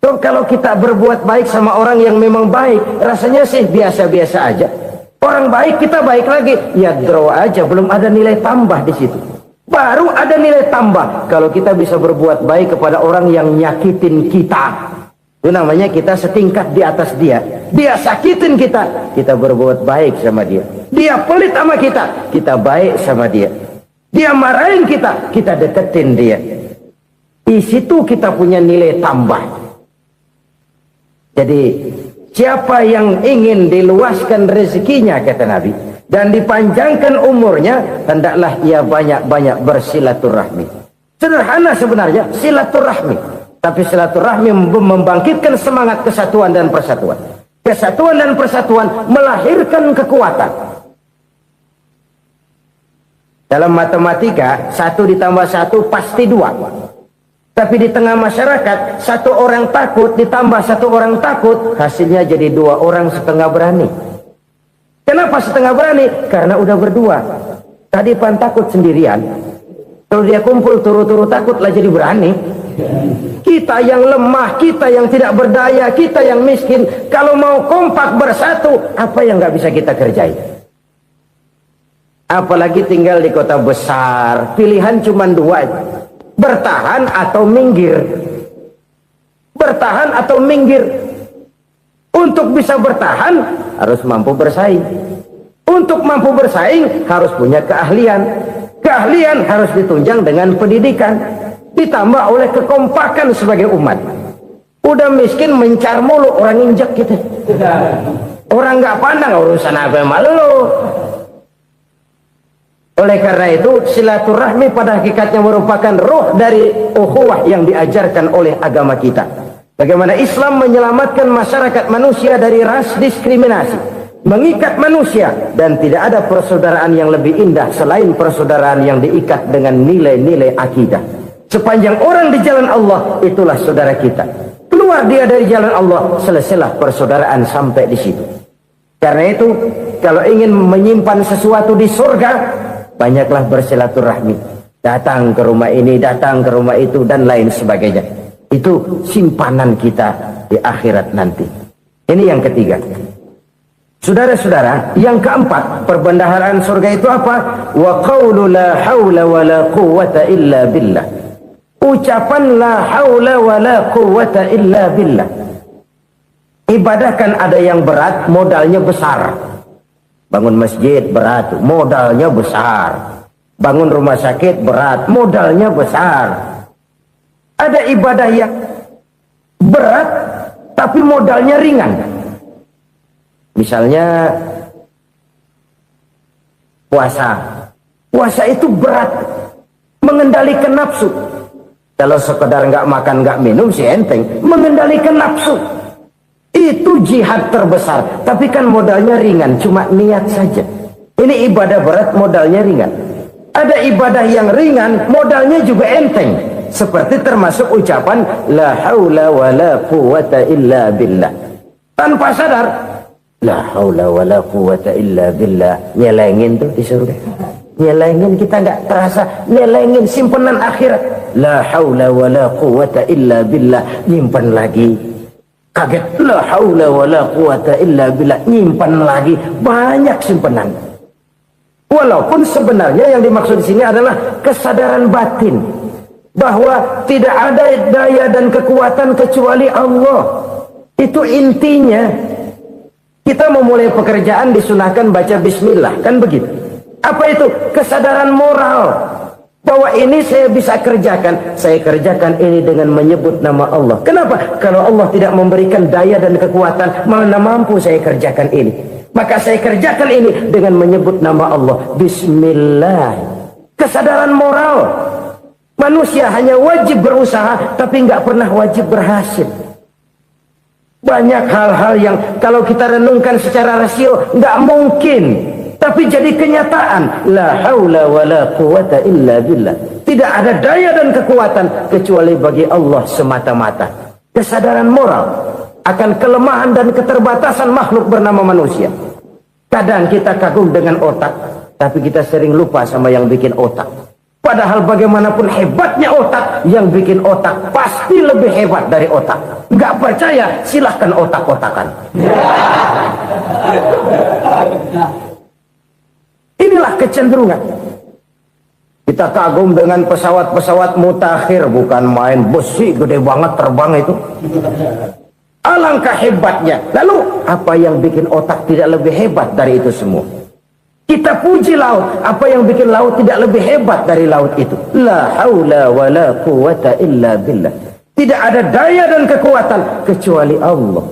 Kalau kita berbuat baik sama orang yang memang baik, rasanya sih biasa-biasa aja. Orang baik kita baik lagi, ya draw aja, belum ada nilai tambah di situ. Baru ada nilai tambah kalau kita bisa berbuat baik kepada orang yang nyakitin kita. Itu namanya kita setingkat di atas dia. Dia sakitin kita, kita berbuat baik sama dia. Dia pelit sama kita, kita baik sama dia. Dia marahin kita, kita deketin dia. Di situ kita punya nilai tambah. Jadi siapa yang ingin diluaskan rezekinya kata Nabi dan dipanjangkan umurnya, hendaklah ia banyak-banyak bersilaturahmi. Sederhana sebenarnya silaturahmi, tapi silaturahmi membangkitkan semangat kesatuan dan persatuan. Kesatuan dan persatuan melahirkan kekuatan. Dalam matematika 1 ditambah 1 pasti 2. Tapi di tengah masyarakat, 1 orang takut ditambah 1 orang takut, hasilnya jadi 2 orang setengah berani. Kenapa setengah berani? Karena udah berdua. Tadi pan takut sendirian. Kalau dia kumpul turu-turu takut lah jadi berani. Kita yang lemah, kita yang tidak berdaya, kita yang miskin, kalau mau kompak bersatu, apa yang nggak bisa kita kerjain? Apalagi tinggal di kota besar, pilihan cuma 2. Bertahan atau minggir. Bertahan atau minggir. Untuk bisa bertahan harus mampu bersaing. Untuk mampu bersaing harus punya keahlian. Keahlian harus ditunjang dengan pendidikan, ditambah oleh kekompakan sebagai umat. Udah miskin mencar mulu, orang injek gitu. Orang nggak pandang urusan apa malu. Oleh karena itu silaturahmi pada hakikatnya merupakan roh dari ukhuwah yang diajarkan oleh agama kita. Bagaimana Islam menyelamatkan masyarakat manusia dari ras diskriminasi, mengikat manusia, dan tidak ada persaudaraan yang lebih indah selain persaudaraan yang diikat dengan nilai-nilai akidah. Sepanjang orang di jalan Allah, itulah saudara kita. Keluar dia dari jalan Allah, selesailah persaudaraan sampai di situ. Karena itu, kalau ingin menyimpan sesuatu di surga, banyaklah bersilaturahmi. Datang ke rumah ini, datang ke rumah itu, dan lain sebagainya. Itu simpanan kita di akhirat nanti. Ini yang ketiga. Saudara-saudara, yang keempat, perbendaharaan surga itu apa? Wa qawlu la hawla wa la quwwata illa billah. Ucapan la hawla wa la quwwata illa billah. Ibadah kan ada yang berat, modalnya besar. Bangun masjid berat, modalnya besar. Bangun rumah sakit berat, modalnya besar. Ada ibadah yang berat tapi modalnya ringan. Misalnya puasa. Puasa itu berat, mengendalikan nafsu. Kalau sekedar nggak makan nggak minum sih enteng, mengendalikan nafsu. Itu jihad terbesar, tapi kan modalnya ringan, cuma niat saja. Ini ibadah berat, modalnya ringan. Ada ibadah yang ringan, modalnya juga enteng. Seperti termasuk ucapan la haula wa la quwwata illa billah. tanpa sadar. La haula wala quwata illa billah. Nyelengin tuh di surga. Nyelengin, kita nggak terasa. Nyelengin simpenan akhirat. La haula wala quwata illa billah. Nyimpan lagi. Kaget. La haula wala quwata illa billah. Nyimpan lagi. Banyak simpenan. Walaupun sebenarnya yang dimaksud di sini adalah kesadaran batin bahwa tidak ada daya dan kekuatan kecuali Allah. Itu intinya. Kita memulai pekerjaan disunahkan baca bismillah, kan begitu? Apa itu? Kesadaran moral bahwa ini saya bisa kerjakan. Saya kerjakan ini dengan menyebut nama Allah. Kenapa? Kalau Allah tidak memberikan daya dan kekuatan, mana mampu saya kerjakan ini. Maka saya kerjakan ini dengan menyebut nama Allah. Bismillah. Kesadaran moral. Manusia hanya wajib berusaha, tapi nggak pernah wajib berhasil. Banyak hal-hal yang kalau kita renungkan secara rasio nggak mungkin, tapi jadi kenyataan. La haula wala quwata illa billah. Tidak ada daya dan kekuatan kecuali bagi Allah semata-mata. Kesadaran moral akan kelemahan dan keterbatasan makhluk bernama manusia. Kadang kita kagum dengan otak, tapi kita sering lupa sama yang bikin otak. Padahal bagaimanapun hebatnya otak, yang bikin otak pasti lebih hebat dari otak. Nggak percaya, silahkan otak-otakan. Inilah kecenderungan. Kita kagum dengan pesawat-pesawat mutakhir, bukan main, besi gede banget terbang itu. Alangkah hebatnya. Lalu apa yang bikin otak tidak lebih hebat dari itu semua? Kita puji laut. Apa yang bikin laut tidak lebih hebat dari laut itu? La haula wala quwata illa billah. Tidak ada daya dan kekuatan kecuali Allah.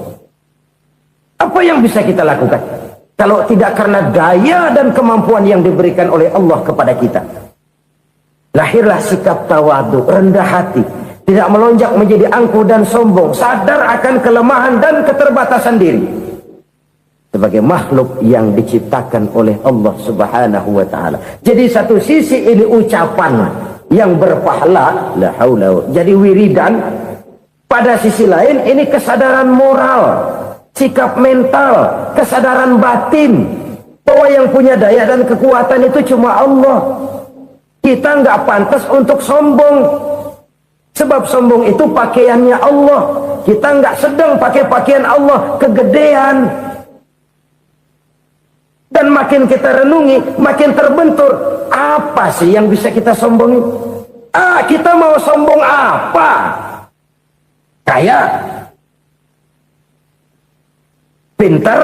Apa yang bisa kita lakukan kalau tidak karena daya dan kemampuan yang diberikan oleh Allah kepada kita? Lahirlah sikap tawadu, rendah hati, tidak melonjak menjadi angkuh dan sombong, sadar akan kelemahan dan keterbatasan diri sebagai makhluk yang diciptakan oleh Allah Subhanahu wa taala. Jadi satu sisi ini ucapan yang berpahala, la haula, jadi wiridan. Pada sisi lain ini kesadaran moral, sikap mental, kesadaran batin bahwa yang punya daya dan kekuatan itu cuma Allah. Kita nggak pantas untuk sombong, sebab sombong itu pakaiannya Allah. Kita nggak sedang pakai pakaian Allah, kegedean. Dan makin kita renungi, makin terbentur. Apa sih yang bisa kita sombongin? Kita mau sombong apa? Kaya, pintar,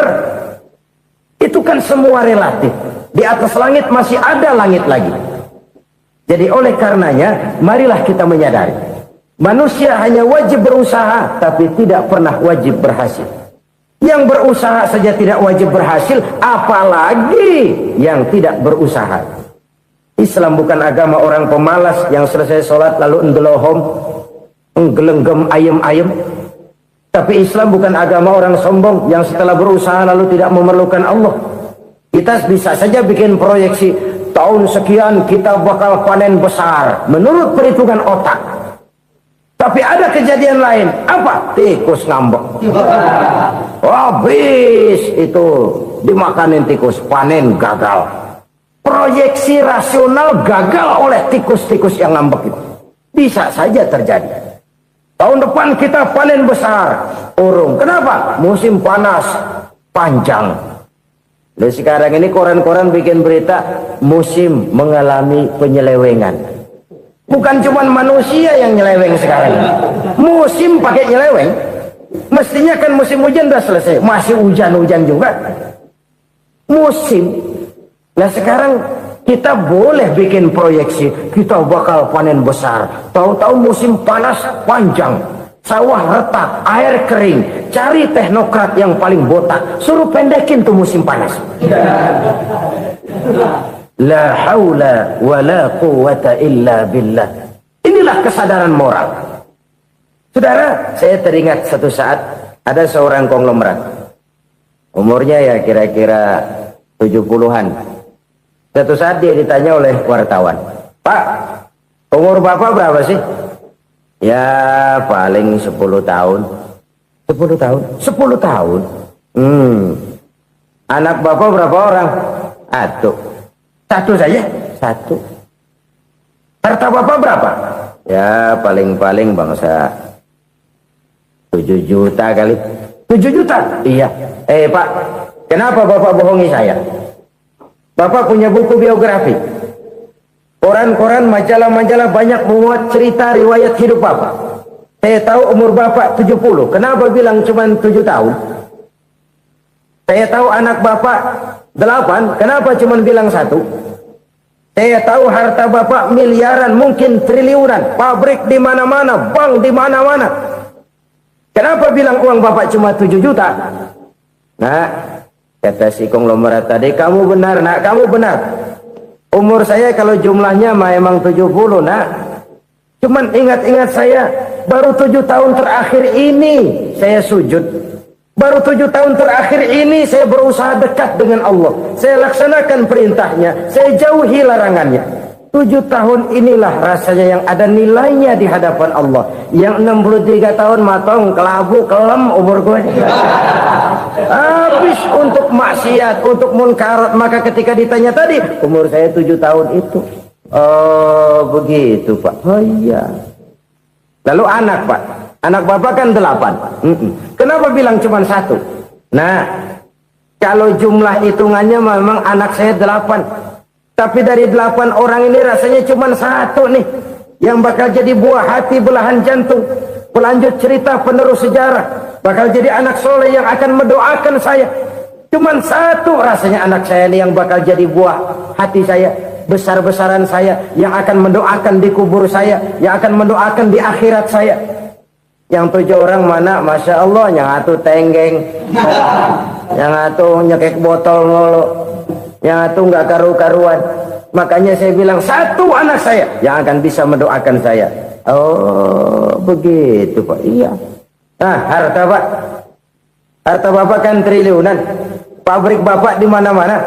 itu kan semua relatif. Di atas langit masih ada langit lagi. Jadi oleh karenanya, marilah kita menyadari, manusia hanya wajib berusaha, tapi tidak pernah wajib berhasil. Yang berusaha saja tidak wajib berhasil, apalagi yang tidak berusaha. Islam bukan agama orang pemalas yang selesai sholat lalu endelohom, enggelenggem ayem-ayem. Tapi Islam bukan agama orang sombong yang setelah berusaha lalu tidak memerlukan Allah. Kita bisa saja bikin proyeksi, tahun sekian kita bakal panen besar menurut perhitungan otak. Tapi ada kejadian lain. Apa? Tikus ngambek. Habis itu dimakanin tikus, panen gagal. Proyeksi rasional gagal oleh tikus-tikus yang ngambek itu. Bisa saja terjadi. Tahun depan kita panen besar, urung. Kenapa? Musim panas panjang. Dan sekarang ini koran-koran bikin berita musim mengalami penyelewengan. Bukan cuma manusia yang nyeleweng sekarang. Musim pakai nyeleweng. Mestinya kan musim hujan udah selesai, masih hujan-hujan juga. Musim. Nah sekarang kita boleh bikin proyeksi, kita bakal panen besar. Tahu-tahu musim panas panjang, sawah retak, air kering. Cari teknokrat yang paling botak, suruh pendekin tuh musim panas. La haula wa la quwata illa billah. Inilah kesadaran moral. Saudara, saya teringat satu saat ada seorang konglomerat. Umurnya ya kira-kira 70-an. Satu saat dia ditanya oleh wartawan, "Pak, umur Bapak berapa sih?" "Ya paling 10 tahun. 10 tahun. 10 tahun. Anak bapak berapa orang? Satu saja. Satu. Harta bapak berapa? Ya paling-paling bangsa 7 juta kali. 7 juta? Iya. Pak, kenapa bapak bohongi saya? Bapak punya buku biografi. Koran-koran, majalah-majalah banyak memuat cerita riwayat hidup bapak. Saya tahu umur bapak 70. Kenapa bilang cuma 7 tahun? Saya tahu anak bapak 8. Kenapa cuma bilang 1? Saya tahu harta bapak miliaran, mungkin triliunan. Pabrik di mana-mana, bank di mana-mana. Kenapa bilang uang bapak cuma 7 juta? Nah, kata si konglomerat tadi, kamu benar nak, kamu benar. Umur saya kalau jumlahnya memang 70 nak. Cuman ingat-ingat saya, baru 7 tahun terakhir ini saya sujud. Baru 7 tahun terakhir ini saya berusaha dekat dengan Allah. Saya laksanakan perintahnya, saya jauhi larangannya. 7 tahun inilah rasanya yang ada nilainya di hadapan Allah. Yang 63 tahun matong, kelabu, kelem umur gue. Habis untuk maksiat, untuk munkarat. Maka ketika ditanya tadi, umur saya 7 tahun itu. Oh begitu Pak. Oh iya. Lalu anak Pak. Anak bapak kan 8. Kenapa bilang cuma 1? Nah, kalau jumlah hitungannya memang anak saya 8. Tapi dari 8 orang ini rasanya cuma 1 nih yang bakal jadi buah hati, belahan jantung, pelanjut cerita, penerus sejarah, bakal jadi anak soleh yang akan mendoakan saya. Cuma 1 rasanya anak saya ini yang bakal jadi buah hati saya, besar-besaran saya, yang akan mendoakan di kubur saya, yang akan mendoakan di akhirat saya. Yang 7 orang mana? Masya Allah, yang atu tenggeng, yang atu nyekek botol mulu, yang itu nggak karu-karuan. Makanya saya bilang 1 anak saya yang akan bisa mendoakan saya. Oh begitu Pak. Iya. Nah harta Pak, harta bapak kan triliunan. Pabrik bapak di mana-mana.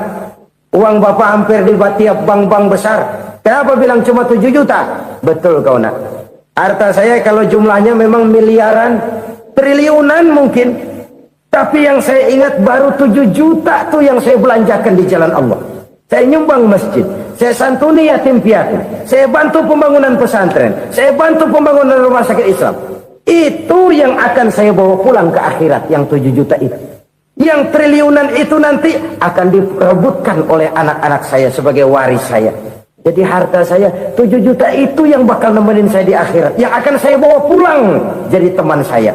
Uang bapak hampir di tiap bank-bank besar. Kenapa bilang cuma 7 juta? Betul kau nak. Harta saya kalau jumlahnya memang miliaran, triliunan mungkin. Tapi yang saya ingat baru 7 juta tuh yang saya belanjakan di jalan Allah. Saya nyumbang masjid, saya santuni yatim piatu, saya bantu pembangunan pesantren, saya bantu pembangunan rumah sakit Islam. Itu yang akan saya bawa pulang ke akhirat, yang 7 juta itu. Yang triliunan itu nanti akan diperebutkan oleh anak-anak saya sebagai waris saya. Jadi harta saya 7 juta itu yang bakal nemenin saya di akhirat, yang akan saya bawa pulang jadi teman saya.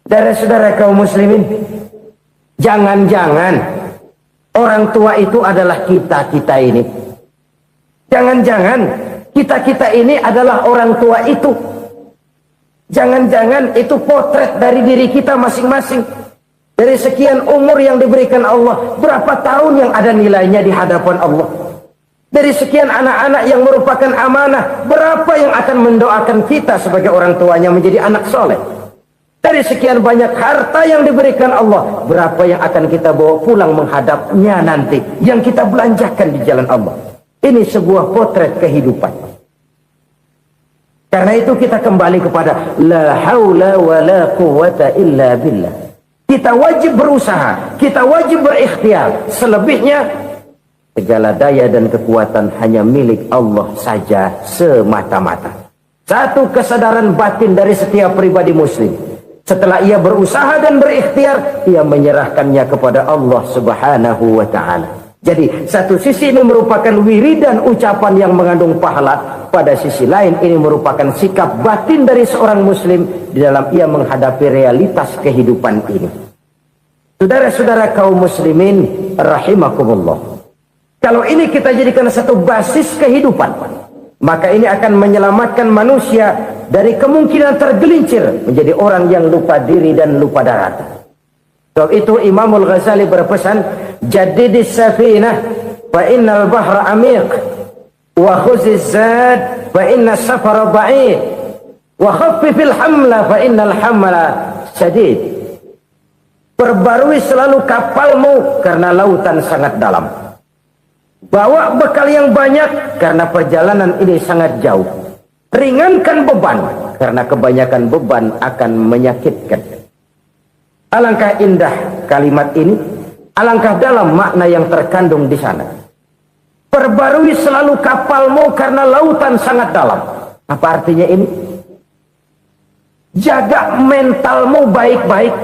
Saudara-saudara kaum muslimin, jangan-jangan orang tua itu adalah kita-kita ini. Jangan-jangan kita-kita ini adalah orang tua itu. Jangan-jangan itu potret dari diri kita masing-masing. Dari sekian umur yang diberikan Allah, berapa tahun yang ada nilainya di hadapan Allah? Dari sekian anak-anak yang merupakan amanah, berapa yang akan mendoakan kita sebagai orang tuanya menjadi anak soleh? Dari sekian banyak harta yang diberikan Allah, berapa yang akan kita bawa pulang menghadapnya nanti, yang kita belanjakan di jalan Allah? Ini sebuah potret kehidupan. Karena itu kita kembali kepada la haula wa la quwwata illa billah. Kita wajib berusaha, kita wajib berikhtiar. Selebihnya segala daya dan kekuatan hanya milik Allah saja semata-mata. Satu kesadaran batin dari setiap pribadi muslim. Setelah ia berusaha dan berikhtiar, ia menyerahkannya kepada Allah Subhanahu wa ta'ala. Jadi satu sisi ini merupakan wiridan ucapan yang mengandung pahala. Pada sisi lain ini merupakan sikap batin dari seorang muslim di dalam ia menghadapi realitas kehidupan ini. Saudara-saudara kaum muslimin rahimakumullah. Kalau ini kita jadikan satu basis kehidupan, maka ini akan menyelamatkan manusia dari kemungkinan tergelincir menjadi orang yang lupa diri dan lupa darat. Sebab itu Imamul Ghazali berpesan, jadidis safinah fa innal bahra amiq wa khuziz zad fa inna safara ba'id wa khaffifil hamla fa innal hamla syadid. Perbarui selalu kapalmu karena lautan sangat dalam. Bawa bekal yang banyak karena perjalanan ini sangat jauh. Ringankan beban karena kebanyakan beban akan menyakitkan. Alangkah indah kalimat ini, alangkah dalam makna yang terkandung di sana. Perbarui selalu kapalmu karena lautan sangat dalam. Apa artinya ini? Jaga mentalmu baik-baik.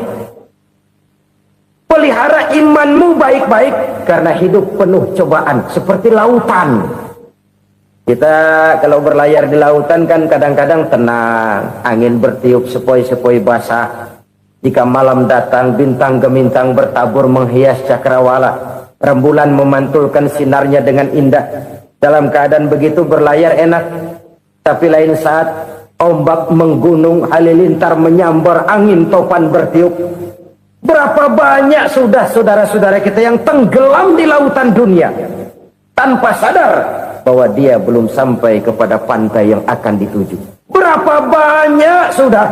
Pelihara imanmu baik-baik karena hidup penuh cobaan seperti lautan. Kita kalau berlayar di lautan kan kadang-kadang tenang, angin bertiup sepoi-sepoi basah. Jika malam datang, bintang gemintang bertabur menghias cakrawala. Rembulan memantulkan sinarnya dengan indah. Dalam keadaan begitu berlayar enak. Tapi lain saat ombak menggunung, halilintar menyambar, angin topan bertiup. Berapa banyak sudah saudara-saudara kita yang tenggelam di lautan dunia tanpa sadar bahwa dia belum sampai kepada pantai yang akan dituju. Berapa banyak sudah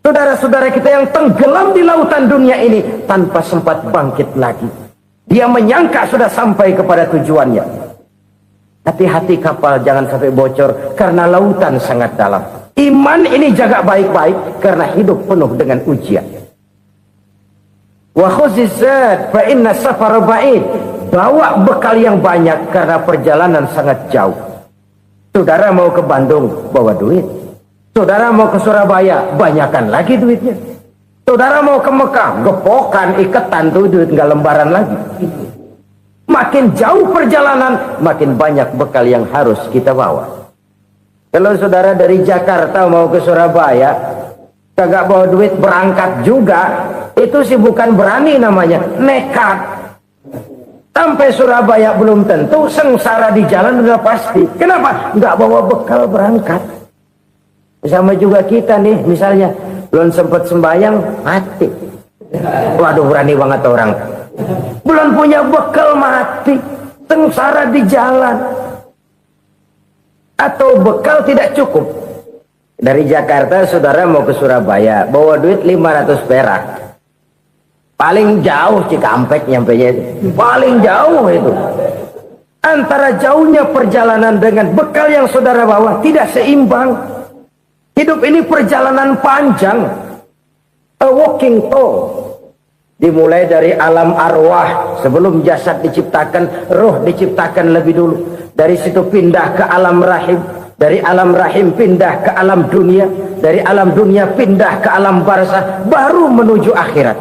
saudara-saudara kita yang tenggelam di lautan dunia ini tanpa sempat bangkit lagi. Dia menyangka sudah sampai kepada tujuannya. Hati-hati kapal jangan sampai bocor karena lautan sangat dalam. Iman ini jaga baik-baik karena hidup penuh dengan ujian. Wa khuzizat fa inna safar ba'id. Bawa bekal yang banyak karena perjalanan sangat jauh. Saudara mau ke Bandung, bawa duit. Saudara mau ke Surabaya, banyakan lagi duitnya. Saudara mau ke Mekah, gepokan, iketan tuh duit nggak lembaran lagi. Makin jauh perjalanan, makin banyak bekal yang harus kita bawa. Kalau saudara dari Jakarta mau ke Surabaya, kagak bawa duit berangkat juga, itu sih bukan berani namanya, nekat. Sampai Surabaya belum tentu, sengsara di jalan udah pasti. Kenapa? Nggak bawa bekal berangkat. Sama juga kita nih, misalnya belum sempat sembahyang, mati. Waduh, berani banget orang. Belum punya bekal, mati. Sengsara di jalan. Atau bekal tidak cukup. Dari Jakarta saudara mau ke Surabaya, bawa duit 500 perak. Paling jauh Cikampek nyampenya itu. Paling jauh itu. Antara jauhnya perjalanan dengan bekal yang saudara bawa tidak seimbang. Hidup ini perjalanan panjang, a walking tour. Dimulai dari alam arwah, sebelum jasad diciptakan, roh diciptakan lebih dulu. Dari situ pindah ke alam rahim, dari alam rahim pindah ke alam dunia, dari alam dunia pindah ke alam barzah, baru menuju akhirat.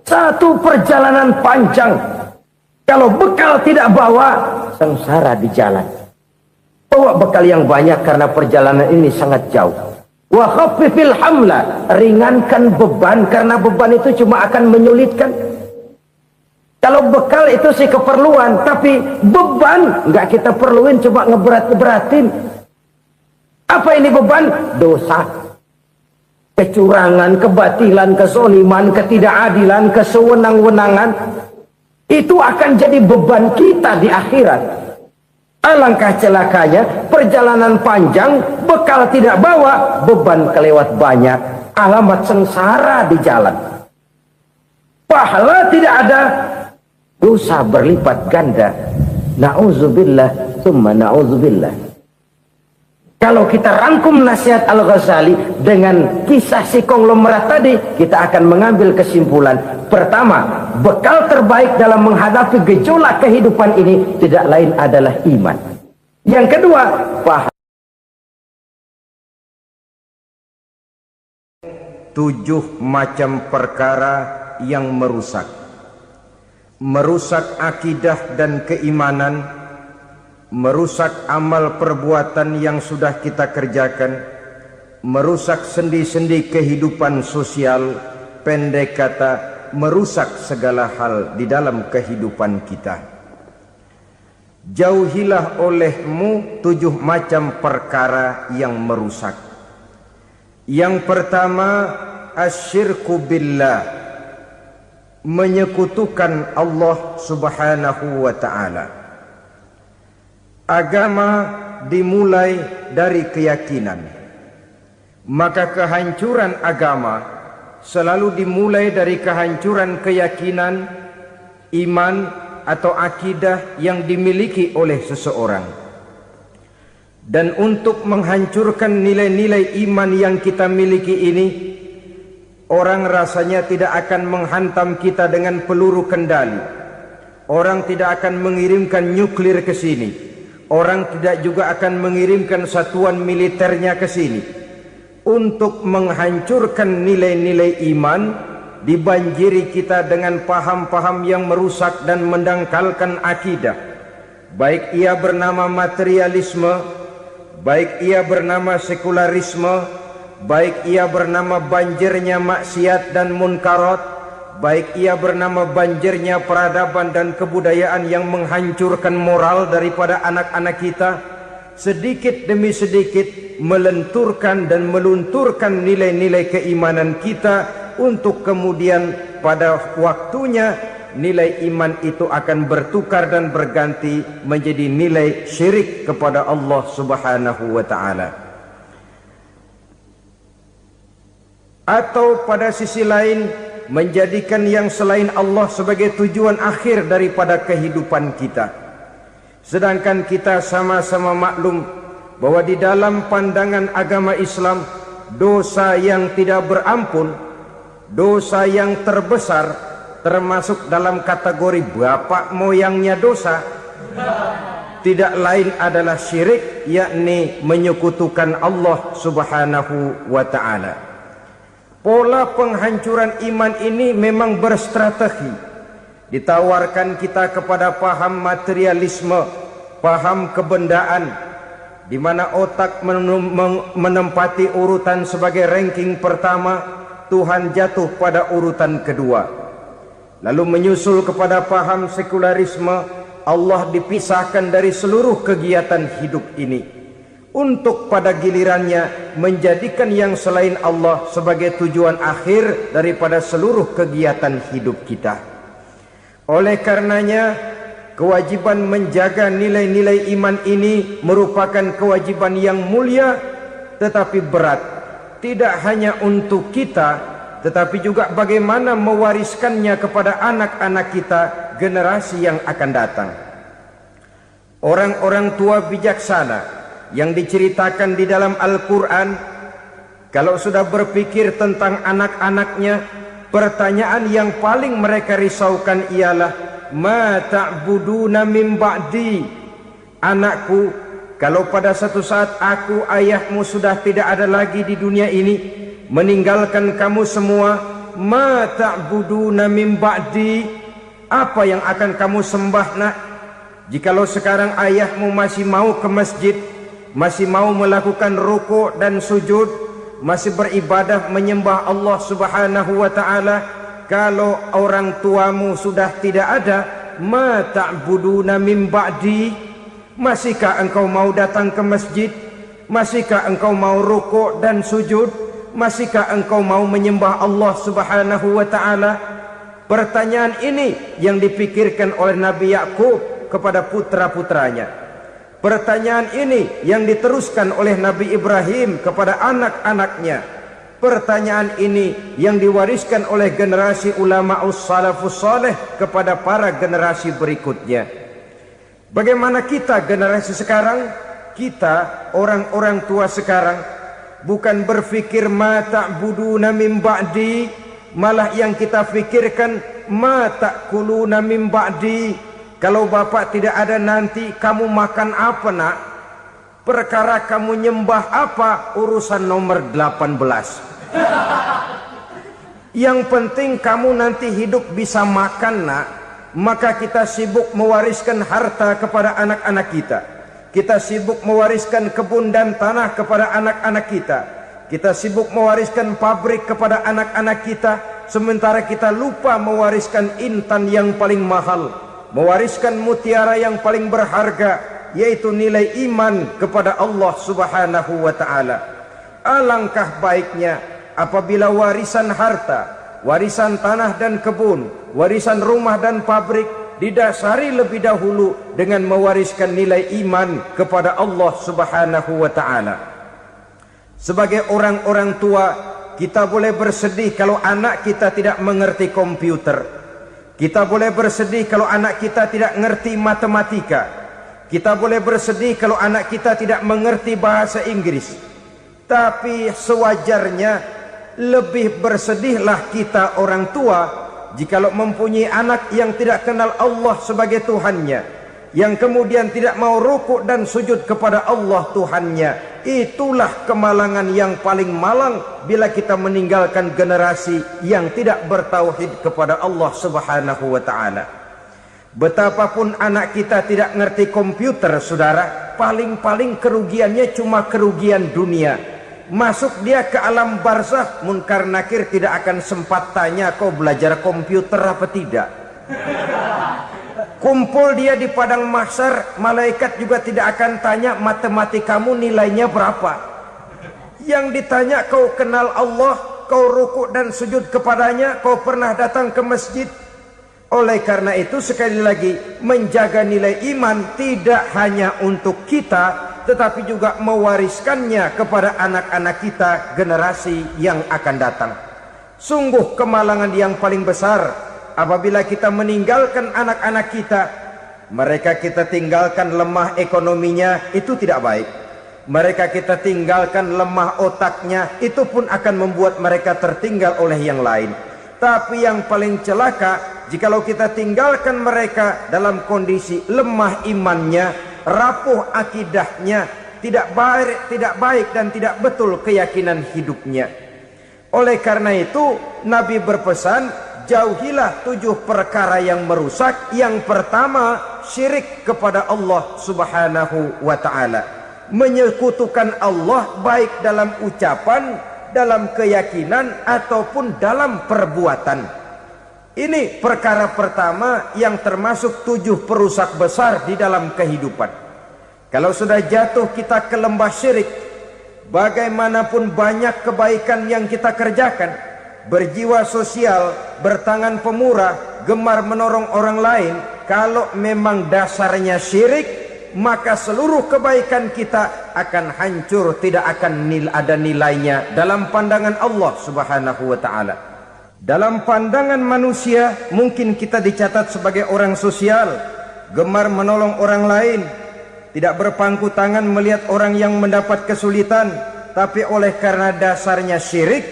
Satu perjalanan panjang. Kalau bekal tidak bawa, sengsara di jalan. Bawa bekal yang banyak karena perjalanan ini sangat jauh. Wa khaffifil hamla, ringankan beban karena beban itu cuma akan menyulitkan. Kalau bekal itu sih keperluan, tapi beban nggak kita perluin, coba ngeberat-beratin. Apa ini beban? Dosa, kecurangan, kebatilan, kesoliman, ketidakadilan, kesewenang-wenangan. Itu akan jadi beban kita di akhirat. Alangkah celakanya, perjalanan panjang, bekal tidak bawa, beban kelewat banyak, alamat sengsara di jalan. Pahala tidak ada, dosa berlipat ganda. Na'udzubillah, summa na'udzubillah. Kalau kita rangkum nasihat Al-Ghazali dengan kisah si konglomerat tadi, kita akan mengambil kesimpulan. Pertama, bekal terbaik dalam menghadapi gejolak kehidupan ini tidak lain adalah iman. Yang kedua, paham 7 macam perkara yang merusak akidah dan keimanan, merusak amal perbuatan yang sudah kita kerjakan, merusak sendi-sendi kehidupan sosial, pendek kata, merusak segala hal di dalam kehidupan kita. Jauhilah olehmu 7 macam perkara yang merusak. Yang pertama, asyirku billah, menyekutukan Allah subhanahu wa ta'ala. Agama dimulai dari keyakinan, maka kehancuran agama selalu dimulai dari kehancuran keyakinan, iman atau akidah yang dimiliki oleh seseorang. Dan untuk menghancurkan nilai-nilai iman yang kita miliki ini, orang rasanya tidak akan menghantam kita dengan peluru kendali. Orang tidak akan mengirimkan nuklir ke sini. Orang tidak juga akan mengirimkan satuan militernya ke sini. Untuk menghancurkan nilai-nilai iman, dibanjiri kita dengan paham-paham yang merusak dan mendangkalkan akidah. Baik ia bernama materialisme, baik ia bernama sekularisme, baik ia bernama banjirnya maksiat dan munkarat, baik ia bernama banjirnya peradaban dan kebudayaan yang menghancurkan moral daripada anak-anak kita, sedikit demi sedikit melenturkan dan melunturkan nilai-nilai keimanan kita, untuk kemudian pada waktunya nilai iman itu akan bertukar dan berganti menjadi nilai syirik kepada Allah Subhanahu wa taala. Atau pada sisi lain, menjadikan yang selain Allah sebagai tujuan akhir daripada kehidupan kita. Sedangkan kita sama-sama maklum bahwa di dalam pandangan agama Islam, dosa yang tidak berampun, dosa yang terbesar, termasuk dalam kategori bapak moyangnya dosa, tidak lain adalah syirik, yakni menyekutukan Allah Subhanahu wa ta'ala. Pola penghancuran iman ini memang berstrategi. Ditawarkan kita kepada paham materialisme, paham kebendaan, di mana otak menempati urutan sebagai ranking pertama, Tuhan jatuh pada urutan kedua. Lalu menyusul kepada paham sekularisme, Allah dipisahkan dari seluruh kegiatan hidup ini, untuk pada gilirannya menjadikan yang selain Allah sebagai tujuan akhir daripada seluruh kegiatan hidup kita. Oleh karenanya, kewajiban menjaga nilai-nilai iman ini merupakan kewajiban yang mulia tetapi berat, tidak hanya untuk kita, tetapi juga bagaimana mewariskannya kepada anak-anak kita, generasi yang akan datang. Orang-orang tua bijaksana yang diceritakan di dalam Al-Quran, kalau sudah berpikir tentang anak-anaknya, pertanyaan yang paling mereka risaukan ialah, ma ta'buduna min ba'di. Anakku, kalau pada satu saat aku, ayahmu sudah tidak ada lagi di dunia ini, meninggalkan kamu semua, ma ta'buduna min ba'di, apa yang akan kamu sembah nak? Jikalau sekarang ayahmu masih mau ke masjid, masih mau melakukan rukuk dan sujud, masih beribadah menyembah Allah Subhanahu wa ta'ala, kalau orang tuamu sudah tidak ada, ma ta'buduna min ba'di, masihkah engkau mau datang ke masjid? Masihkah engkau mau rukuk dan sujud? Masihkah engkau mau menyembah Allah Subhanahu wa ta'ala? Pertanyaan ini yang dipikirkan oleh Nabi Yakub kepada putra-putranya. Pertanyaan ini yang diteruskan oleh Nabi Ibrahim kepada anak-anaknya. Pertanyaan ini yang diwariskan oleh generasi ulama'us salafus saleh kepada para generasi berikutnya. Bagaimana kita generasi sekarang? Kita orang-orang tua sekarang bukan berfikir ma ta'buduna min ba'di, malah yang kita fikirkan ma ta'kuluna min ba'di. Kalau bapak tidak ada nanti kamu makan apa nak? Perkara kamu nyembah apa, urusan nomor 18. Yang penting kamu nanti hidup bisa makan nak. Maka kita sibuk mewariskan harta kepada anak-anak kita. Kita sibuk mewariskan kebun dan tanah kepada anak-anak kita. Kita sibuk mewariskan pabrik kepada anak-anak kita, sementara kita lupa mewariskan intan yang paling mahal, mewariskan mutiara yang paling berharga, yaitu nilai iman kepada Allah Subhanahu wa ta'ala. Alangkah baiknya apabila warisan harta, warisan tanah dan kebun, warisan rumah dan pabrik didasari lebih dahulu dengan mewariskan nilai iman kepada Allah Subhanahu wa ta'ala. Sebagai orang-orang tua, kita boleh bersedih kalau anak kita tidak mengerti komputer. Kita boleh bersedih kalau anak kita tidak mengerti matematika. Kita boleh bersedih kalau anak kita tidak mengerti bahasa Inggris, tapi sewajarnya lebih bersedihlah kita orang tua jikalau mempunyai anak yang tidak kenal Allah sebagai Tuhannya, yang kemudian tidak mau rukuk dan sujud kepada Allah Tuhannya. Itulah kemalangan yang paling malang bila kita meninggalkan generasi yang tidak bertauhid kepada Allah Subhanahu wa ta'ala. Betapapun anak kita tidak ngerti komputer, saudara, paling-paling kerugiannya cuma kerugian dunia. Masuk dia ke alam barzakh, munkar nakir tidak akan sempat tanya kau belajar komputer apa tidak. Kumpul dia di padang mahsyar, malaikat juga tidak akan tanya matematikamu nilainya berapa. Yang ditanya, kau kenal Allah, kau rukuk dan sujud kepadanya, kau pernah datang ke masjid. Oleh karena itu sekali lagi, menjaga nilai iman tidak hanya untuk kita, tetapi juga mewariskannya kepada anak-anak kita, generasi yang akan datang. Sungguh kemalangan yang paling besar apabila kita meninggalkan anak-anak kita. Mereka kita tinggalkan lemah ekonominya, itu tidak baik. Mereka kita tinggalkan lemah otaknya, itu pun akan membuat mereka tertinggal oleh yang lain. Tapi yang paling celaka, jikalau kita tinggalkan mereka dalam kondisi lemah imannya, rapuh akidahnya, tidak baik dan tidak betul keyakinan hidupnya. Oleh karena itu Nabi berpesan, jauhilah 7 perkara yang merusak. Yang pertama, syirik kepada Allah Subhanahu wa ta'ala, menyekutukan Allah baik dalam ucapan, dalam keyakinan ataupun dalam perbuatan. Ini perkara pertama yang termasuk 7 perusak besar di dalam kehidupan. Kalau sudah jatuh kita ke lembah syirik, bagaimanapun banyak kebaikan yang kita kerjakan, berjiwa sosial, bertangan pemurah, gemar menolong orang lain, kalau memang dasarnya syirik, maka seluruh kebaikan kita akan hancur, tidak akan ada nilainya dalam pandangan Allah Subhanahu wa ta'ala. Dalam pandangan manusia mungkin kita dicatat sebagai orang sosial, gemar menolong orang lain, tidak berpangku tangan melihat orang yang mendapat kesulitan. Tapi oleh karena dasarnya syirik,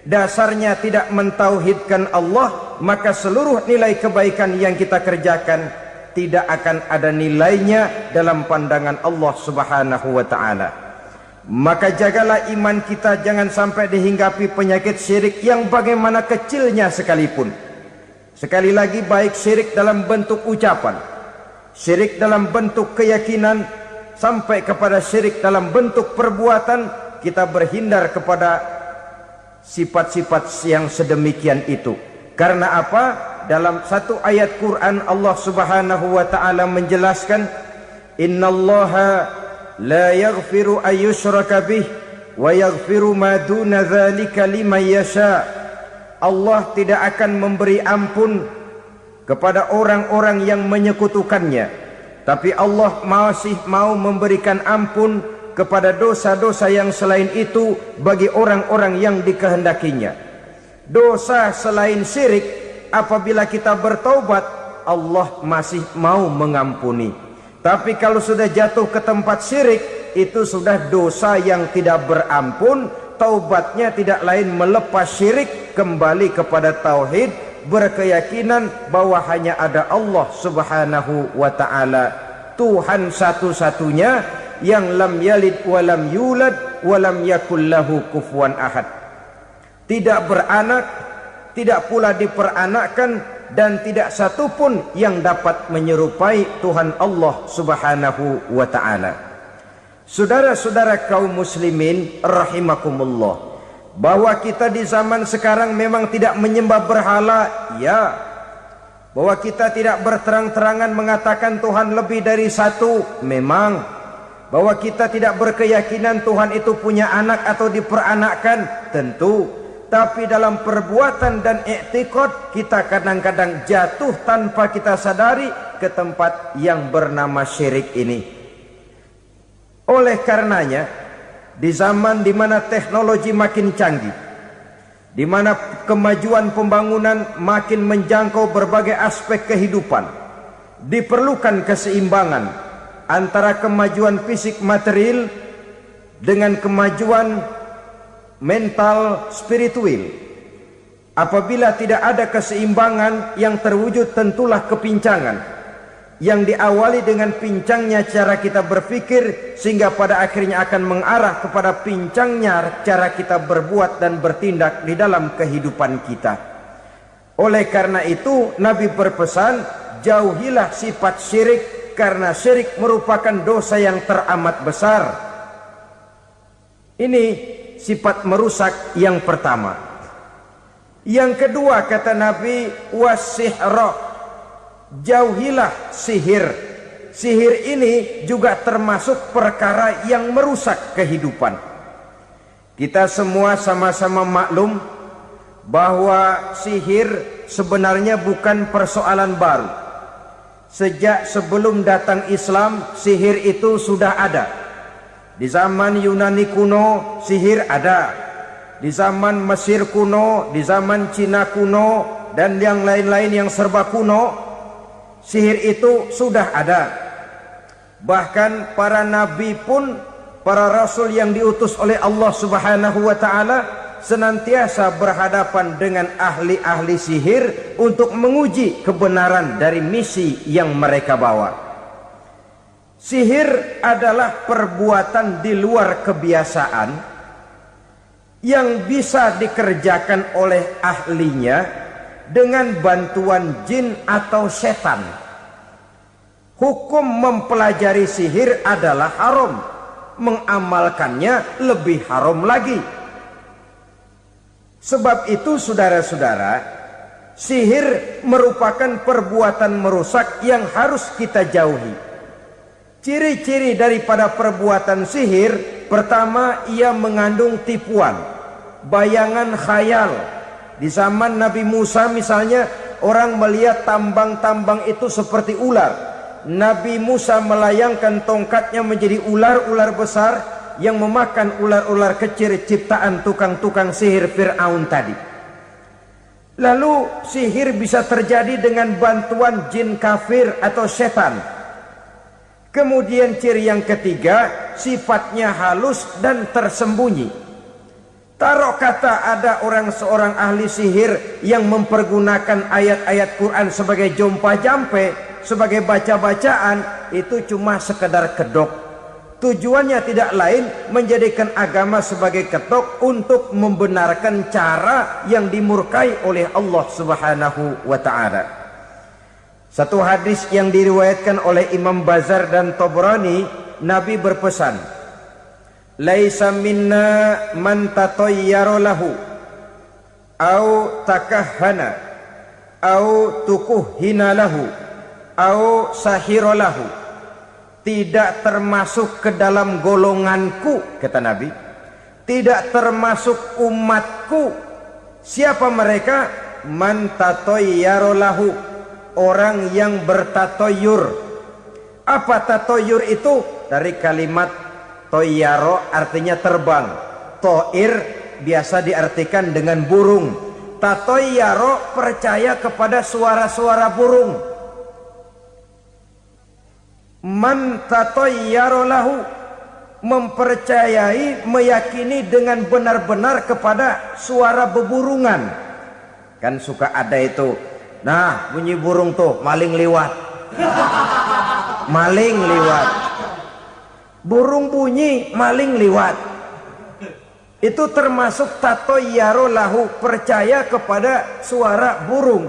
dasarnya tidak mentauhidkan Allah, maka seluruh nilai kebaikan yang kita kerjakan tidak akan ada nilainya dalam pandangan Allah Subhanahu wa ta'ala. Maka jagalah iman kita jangan sampai dihinggapi penyakit syirik yang bagaimana kecilnya sekalipun. Sekali lagi, baik syirik dalam bentuk ucapan, syirik dalam bentuk keyakinan, sampai kepada syirik dalam bentuk perbuatan, kita berhindar kepada sifat-sifat yang sedemikian itu. Karena apa? Dalam satu ayat Quran Allah Subhanahu wa ta'ala menjelaskan, innallaha la yaghfiru ayyushraka bih wa yaghfiru ma duna dzalika liman yasha. Allah tidak akan memberi ampun kepada orang-orang yang menyekutukannya, tapi Allah masih mau memberikan ampun kepada dosa-dosa yang selain itu bagi orang-orang yang dikehendakinya. Dosa selain syirik, apabila kita bertaubat, Allah masih mau mengampuni. Tapi kalau sudah jatuh ke tempat syirik, itu sudah dosa yang tidak berampun. Taubatnya tidak lain melepas syirik, kembali kepada tauhid, berkeyakinan bahwa hanya ada Allah Subhanahu wa ta'ala, Tuhan satu-satunya, yang lam yalid walam yulad walam yakul lahu kufuwan ahad. Tidak beranak, tidak pula diperanakkan, dan tidak satupun yang dapat menyerupai Tuhan Allah Subhanahu wa ta'ala. Saudara-saudara kaum muslimin rahimakumullah, bahwa kita di zaman sekarang memang tidak menyembah berhala, ya. Bahwa kita tidak berterang-terangan mengatakan Tuhan lebih dari satu, memang. Bahwa kita tidak berkeyakinan Tuhan itu punya anak atau diperanakkan, tentu. Tapi dalam perbuatan dan i'tiqad, kita kadang-kadang jatuh tanpa kita sadari ke tempat yang bernama syirik ini. Oleh karenanya, di zaman di mana teknologi makin canggih, di mana kemajuan pembangunan makin menjangkau berbagai aspek kehidupan, diperlukan keseimbangan antara kemajuan fisik material dengan kemajuan mental spiritual. Apabila tidak ada keseimbangan yang terwujud, tentulah kepincangan yang diawali dengan pincangnya cara kita berpikir, sehingga pada akhirnya akan mengarah kepada pincangnya cara kita berbuat dan bertindak di dalam kehidupan kita. Oleh karena itu Nabi berpesan, jauhilah sifat syirik, karena syirik merupakan dosa yang teramat besar. Ini sifat merusak yang pertama. Yang kedua kata Nabi, wasihra, jauhilah sihir. Sihir ini juga termasuk perkara yang merusak kehidupan. Kita semua sama-sama maklum bahwa sihir sebenarnya bukan persoalan baru. Sejak sebelum datang Islam, sihir itu sudah ada. Di zaman Yunani kuno, sihir ada. Di zaman Mesir kuno, di zaman Cina kuno, dan yang lain-lain yang serba kuno, sihir itu sudah ada. Bahkan para nabi pun, para rasul yang diutus oleh Allah Subhanahu wa taala, senantiasa berhadapan dengan ahli-ahli sihir untuk menguji kebenaran dari misi yang mereka bawa. Sihir adalah perbuatan di luar kebiasaan yang bisa dikerjakan oleh ahlinya dengan bantuan jin atau setan. Hukum mempelajari sihir adalah haram, mengamalkannya lebih haram lagi. Sebab itu saudara-saudara, sihir merupakan perbuatan merusak yang harus kita jauhi. Ciri-ciri daripada perbuatan sihir, pertama, ia mengandung tipuan, bayangan khayal. Di zaman Nabi Musa misalnya, orang melihat tambang-tambang itu seperti ular. Nabi Musa melayangkan tongkatnya menjadi ular-ular besar yang memakan ular-ular kecil ciptaan tukang-tukang sihir Fir'aun tadi. Lalu sihir bisa terjadi dengan bantuan jin kafir atau setan. Kemudian ciri yang ketiga, sifatnya halus dan tersembunyi. Taruh kata ada seorang ahli sihir yang mempergunakan ayat-ayat Quran sebagai jompa-jampe, sebagai baca-bacaan, itu cuma sekedar kedok. Tujuannya tidak lain menjadikan agama sebagai ketok untuk membenarkan cara yang dimurkai oleh Allah Subhanahu wa taala. Satu hadis yang diriwayatkan oleh Imam Bazar dan Tabrani, Nabi berpesan, "Laisa minna man tatayyara lahu au takahhana au tukuhhina lahu au sahira lahu." Tidak termasuk ke dalam golonganku, kata Nabi. Tidak termasuk umatku. Siapa mereka? Man tatayyara lahu, orang yang bertatoyur. Apa tatoyur itu? Dari kalimat toyaro, artinya terbang. Toir biasa diartikan dengan burung. Tatoyaro percaya kepada suara-suara burung. Man tatayyara lahu, mempercayai, meyakini dengan benar-benar kepada suara beburungan. Kan suka ada itu, nah bunyi burung tuh, maling liwat. Maling liwat. Burung bunyi, maling liwat. Itu termasuk tatayyara lahu, percaya kepada suara burung.